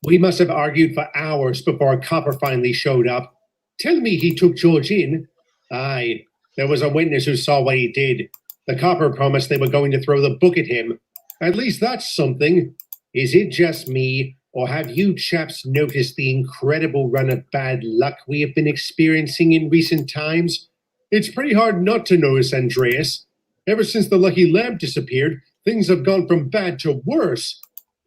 We must have argued for hours before Copper finally showed up. Tell me he took George in. Aye, there was a witness who saw what he did. The Copper promised they were going to throw the book at him. At least that's something. Is it just me, or have you chaps noticed the incredible run of bad luck we have been experiencing in recent times? It's pretty hard not to notice, Andreas. Ever since the lucky lamp disappeared, things have gone from bad to worse.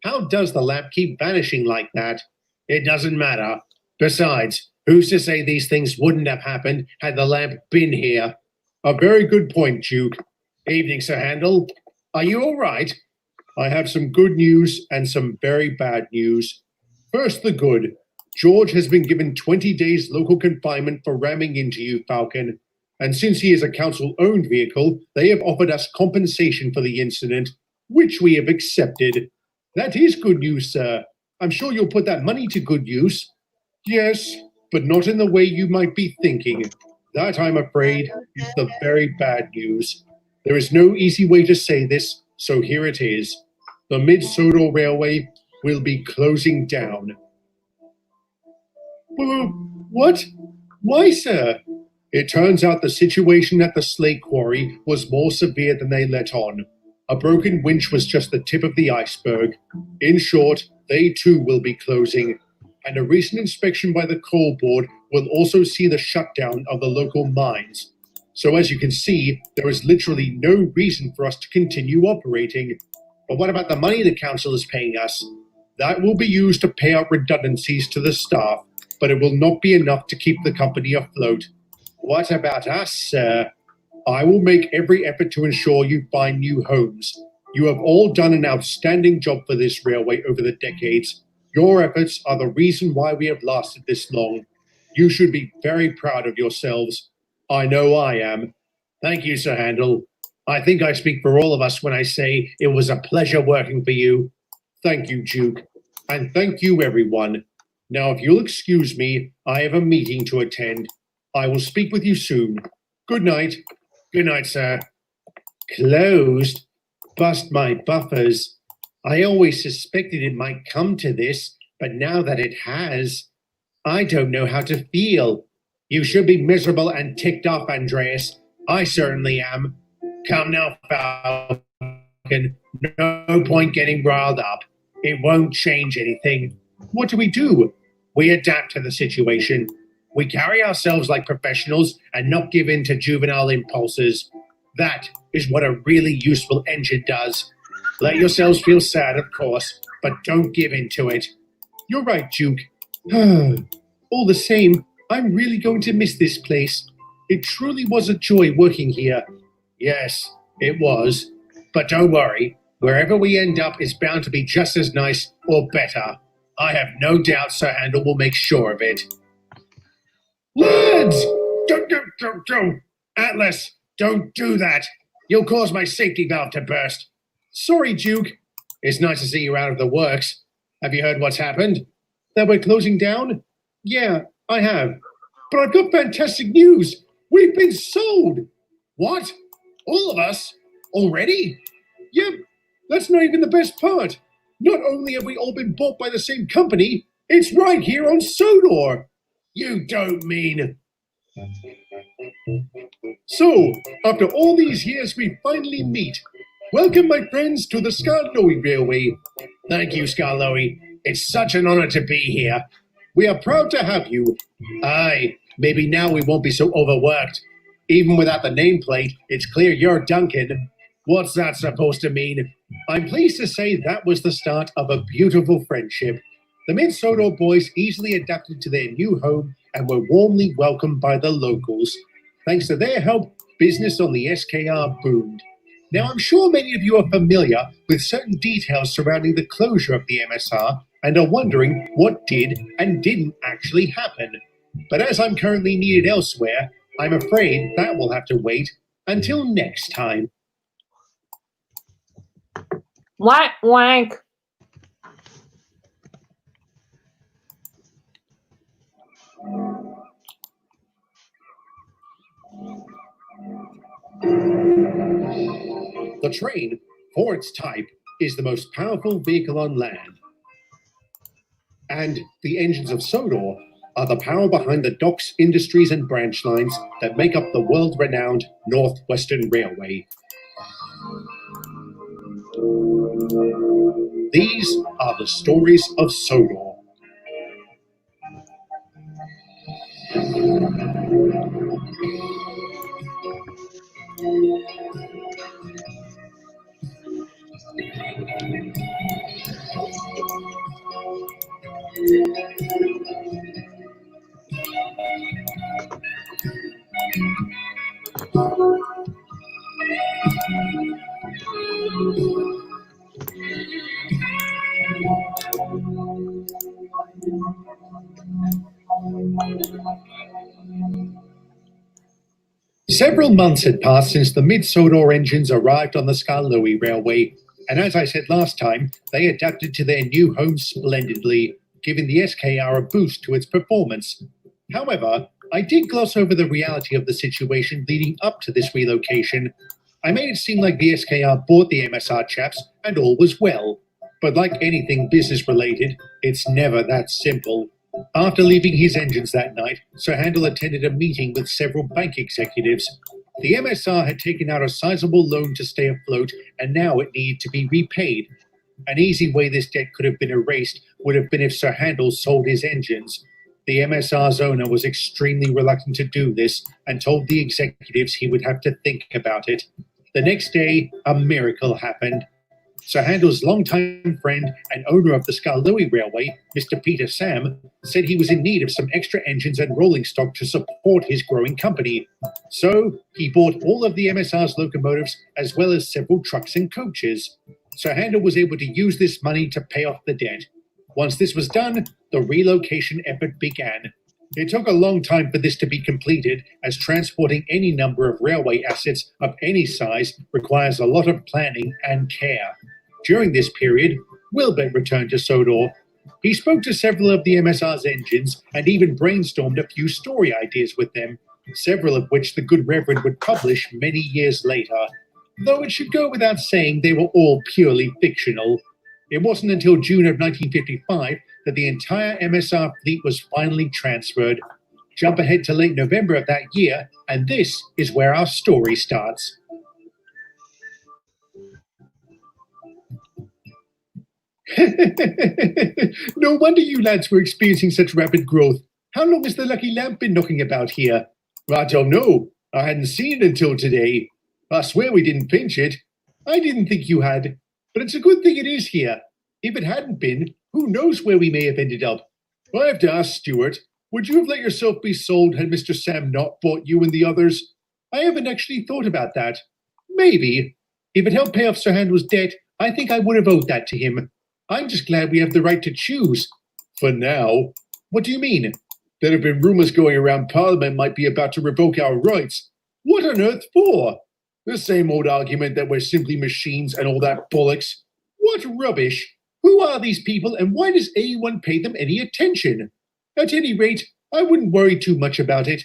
How does the lamp keep vanishing like that? It doesn't matter. Besides, who's to say these things wouldn't have happened had the lamp been here? A very good point, Duke. Evening, Sir Handel. Are you all right? I have some good news and some very bad news. First, the good. George has been given 20 days local confinement for ramming into you, Falcon. And since he is a council-owned vehicle, they have offered us compensation for the incident, which we have accepted. That is good news, sir. I'm sure you'll put that money to good use. Yes, but not in the way you might be thinking. That, I'm afraid, is the very bad news. There is no easy way to say this, so here it is. The Mid-Sodor Railway will be closing down. What? Why, sir? It turns out the situation at the slate quarry was more severe than they let on. A broken winch was just the tip of the iceberg. In short, they too will be closing, and a recent inspection by the coal board will also see the shutdown of the local mines. So as you can see, there is literally no reason for us to continue operating. But what about the money the council is paying us? That will be used to pay out redundancies to the staff, but it will not be enough to keep the company afloat. What about us, sir? I will make every effort to ensure you find new homes. You have all done an outstanding job for this railway over the decades. Your efforts are the reason why we have lasted this long. You should be very proud of yourselves. I know I am. Thank you, Sir Handel. I think I speak for all of us when I say it was a pleasure working for you. Thank you, Duke. And thank you, everyone. Now, if you'll excuse me, I have a meeting to attend. I will speak with you soon. Good night. Good night, sir. Closed? Bust my buffers. I always suspected it might come to this, but now that it has, I don't know how to feel. You should be miserable and ticked off, Andreas. I certainly am. Come now, Falcon. No point getting riled up. It won't change anything. What do? We adapt to the situation. We carry ourselves like professionals and not give in to juvenile impulses. That is what a really useful engine does. Let yourselves feel sad, of course, but don't give in to it. You're right, Duke. All the same, I'm really going to miss this place. It truly was a joy working here. Yes, it was. But don't worry, wherever we end up is bound to be just as nice or better. I have no doubt Sir Handel will make sure of it. Lads! Don't! Atlas, don't do that! You'll cause my safety valve to burst. Sorry, Duke. It's nice to see you out of the works. Have you heard what's happened? That we're closing down? Yeah, I have. But I've got fantastic news. We've been sold. What? All of us? Already? Yep. That's not even the best part. Not only have we all been bought by the same company, it's right here on Sodor. You don't mean... So, after all these years, we finally meet. Welcome, my friends, to the Skarloey Railway. Thank you, Skarloey. It's such an honor to be here. We are proud to have you. Aye, maybe now we won't be so overworked. Even without the nameplate, it's clear you're Duncan. What's that supposed to mean? I'm pleased to say that was the start of a beautiful friendship. The Mid-Sodor boys easily adapted to their new home and were warmly welcomed by the locals. Thanks to their help, business on the SKR boomed. Now, I'm sure many of you are familiar with certain details surrounding the closure of the MSR and are wondering what did and didn't actually happen. But as I'm currently needed elsewhere, I'm afraid that will have to wait until next time. Wank, wank. The train, for its type, is the most powerful vehicle on land. And the engines of Sodor are the power behind the docks, industries, and branch lines that make up the world-renowned Northwestern Railway. These are the stories of Sodor. Several months had passed since the Mid-Sodor engines arrived on the Skarloey Railway, and as I said last time, they adapted to their new home splendidly, giving the SKR a boost to its performance. However, I did gloss over the reality of the situation leading up to this relocation. I made it seem like the SKR bought the MSR chaps and all was well. But like anything business-related, it's never that simple. After leaving his engines that night, Sir Handel attended a meeting with several bank executives. The MSR had taken out a sizable loan to stay afloat, and now it needed to be repaid. An easy way this debt could have been erased would have been if Sir Handel sold his engines. The MSR's owner was extremely reluctant to do this and told the executives he would have to think about it. The next day, a miracle happened. Sir Handel's longtime friend and owner of the Skarloey Railway, Mr. Peter Sam, said he was in need of some extra engines and rolling stock to support his growing company. So he bought all of the MSR's locomotives as well as several trucks and coaches. Sir Handel was able to use this money to pay off the debt. Once this was done, the relocation effort began. It took a long time for this to be completed, as transporting any number of railway assets of any size requires a lot of planning and care. During this period, Wilbert returned to Sodor. He spoke to several of the MSR's engines and even brainstormed a few story ideas with them, several of which the good Reverend would publish many years later, though it should go without saying they were all purely fictional. It wasn't until June of 1955 that the entire MSR fleet was finally transferred. Jump ahead to late November of that year, and this is where our story starts. No wonder you lads were experiencing such rapid growth. How long has the lucky lamp been knocking about here? I don't know. I hadn't seen it until today. I swear we didn't pinch it. I didn't think you had, but it's a good thing it is here. If it hadn't been, who knows where we may have ended up. I have to ask, Stuart, would you have let yourself be sold had Mr. Sam not bought you and the others? I haven't actually thought about that. Maybe. If it helped pay off Sir Handel's debt, I think I would have owed that to him. I'm just glad we have the right to choose. For now. What do you mean? There have been rumors going around Parliament might be about to revoke our rights. What on earth for? The same old argument that we're simply machines and all that bollocks. What rubbish! Who are these people and why does anyone pay them any attention? At any rate, I wouldn't worry too much about it.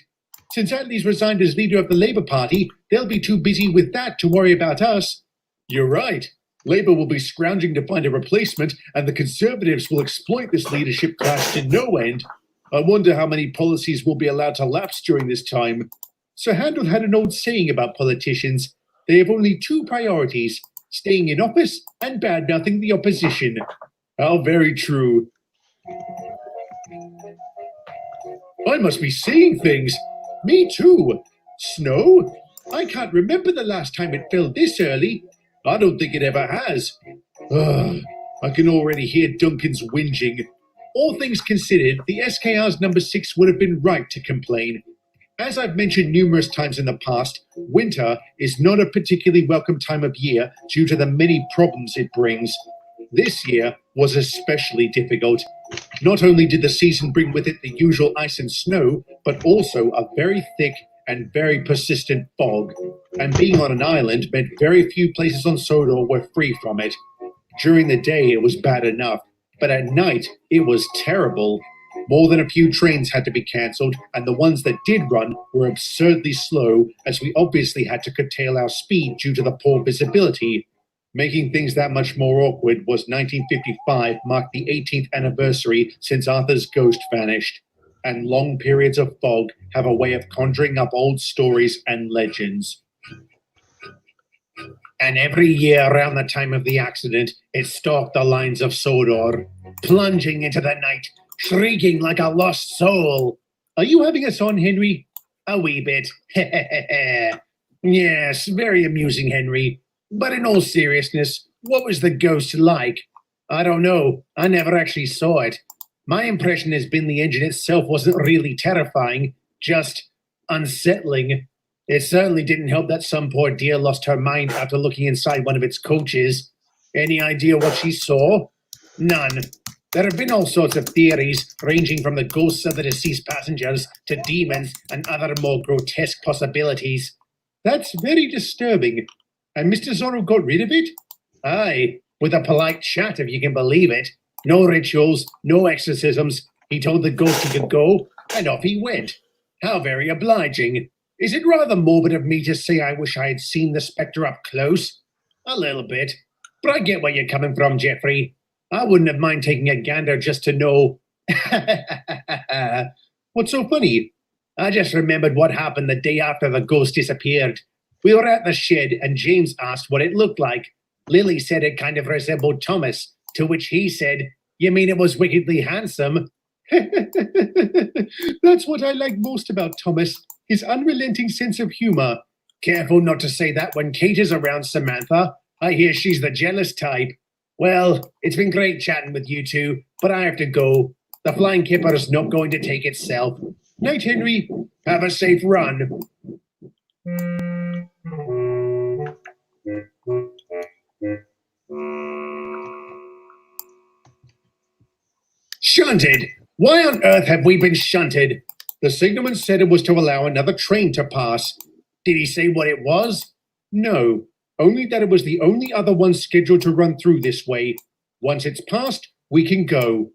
Since Attlee's resigned as leader of the Labour Party, they'll be too busy with that to worry about us. You're right. Labour will be scrounging to find a replacement, and the Conservatives will exploit this leadership clash to no end. I wonder how many policies will be allowed to lapse during this time. Sir Handel had an old saying about politicians. They have only two priorities, staying in office and bad-mouthing the opposition. How very true. I must be seeing things. Me too. Snow? I can't remember the last time it fell this early. I don't think it ever has. Ugh, I can already hear Duncan's whinging. All things considered, the SKR's number 6 would have been right to complain. As I've mentioned numerous times in the past, winter is not a particularly welcome time of year due to the many problems it brings. This year was especially difficult. Not only did the season bring with it the usual ice and snow, but also a very thick and very persistent fog. And being on an island meant very few places on Sodor were free from it. During the day it was bad enough, but at night it was terrible. More than a few trains had to be cancelled, and the ones that did run were absurdly slow, as we obviously had to curtail our speed due to the poor visibility. Making things that much more awkward was 1955 marked the 18th anniversary since Arthur's ghost vanished, and long periods of fog have a way of conjuring up old stories and legends. And every year around the time of the accident, it stalked the lines of Sodor, plunging into the night, shrieking like a lost soul. Are you having us on, Henry? A wee bit. Yes, very amusing, Henry. But in all seriousness, what was the ghost like? I don't know. I never actually saw it. My impression has been the engine itself wasn't really terrifying, just unsettling. It certainly didn't help that some poor dear lost her mind after looking inside one of its coaches. Any idea what she saw? None. There have been all sorts of theories, ranging from the ghosts of the deceased passengers to demons and other more grotesque possibilities. That's very disturbing. And Mr. Zorro got rid of it? Aye, with a polite chat, if you can believe it. No rituals, no exorcisms. He told the ghost he could go, and off he went. How very obliging. Is it rather morbid of me to say I wish I had seen the spectre up close? A little bit. But I get where you're coming from, Geoffrey. I wouldn't have mind taking a gander just to know, What's so funny? I just remembered what happened the day after the ghost disappeared. We were at the shed and James asked what it looked like. Lily said it kind of resembled Thomas, to which he said, "You mean it was wickedly handsome?" That's what I like most about Thomas, his unrelenting sense of humor. Careful not to say that when Kate is around, Samantha. I hear she's the jealous type. Well, it's been great chatting with you two, but I have to go. The flying kipper is not going to take itself. Night, Henry. Have a safe run. Shunted? Why on earth have we been shunted? The signalman said it was to allow another train to pass. Did he say what it was? No, only that it was the only other one scheduled to run through this way. Once it's passed, we can go.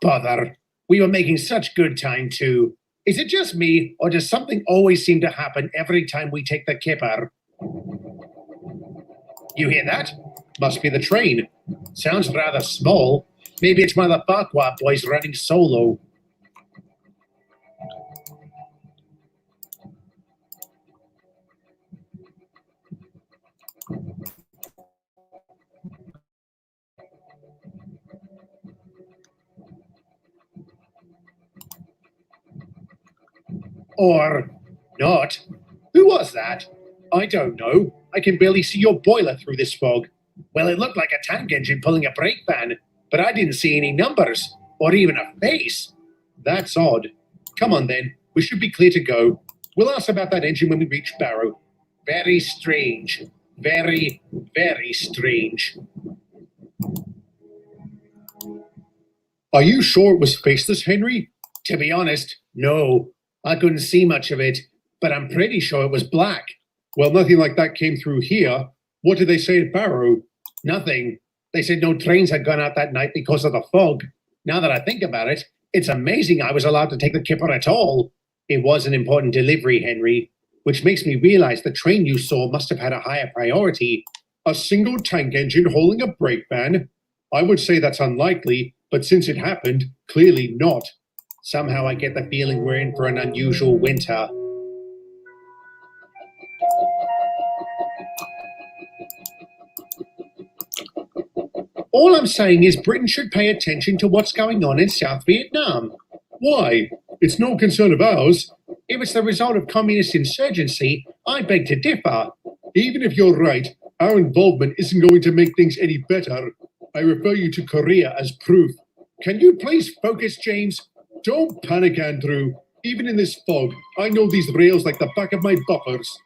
Bother. We were making such good time too. Is it just me, or does something always seem to happen every time we take the kipper? You hear that? Must be the train. Sounds rather small. Maybe it's one of the Farquhar boys running solo. Or not. Who was that? I don't know. I can barely see your boiler through this fog. Well, it looked like a tank engine pulling a brake van, but I didn't see any numbers, or even a face. That's odd. Come on then, we should be clear to go. We'll ask about that engine when we reach Barrow. Very strange. Very, very strange. Are you sure it was faceless, Henry? To be honest, no. I couldn't see much of it, but I'm pretty sure it was black. Well, nothing like that came through here. What did they say at Barrow? Nothing. They said no trains had gone out that night because of the fog. Now that I think about it, it's amazing I was allowed to take the kipper at all. It was an important delivery, Henry, which makes me realize the train you saw must have had a higher priority. A single tank engine hauling a brake van? I would say that's unlikely, but since it happened, clearly not. Somehow I get the feeling we're in for an unusual winter. All I'm saying is Britain should pay attention to what's going on in South Vietnam. Why? It's no concern of ours. If it's the result of communist insurgency, I beg to differ. Even if you're right, our involvement isn't going to make things any better. I refer you to Korea as proof. Can you please focus, James? Don't panic, Andrew. Even in this fog, I know these rails like the back of my buffers.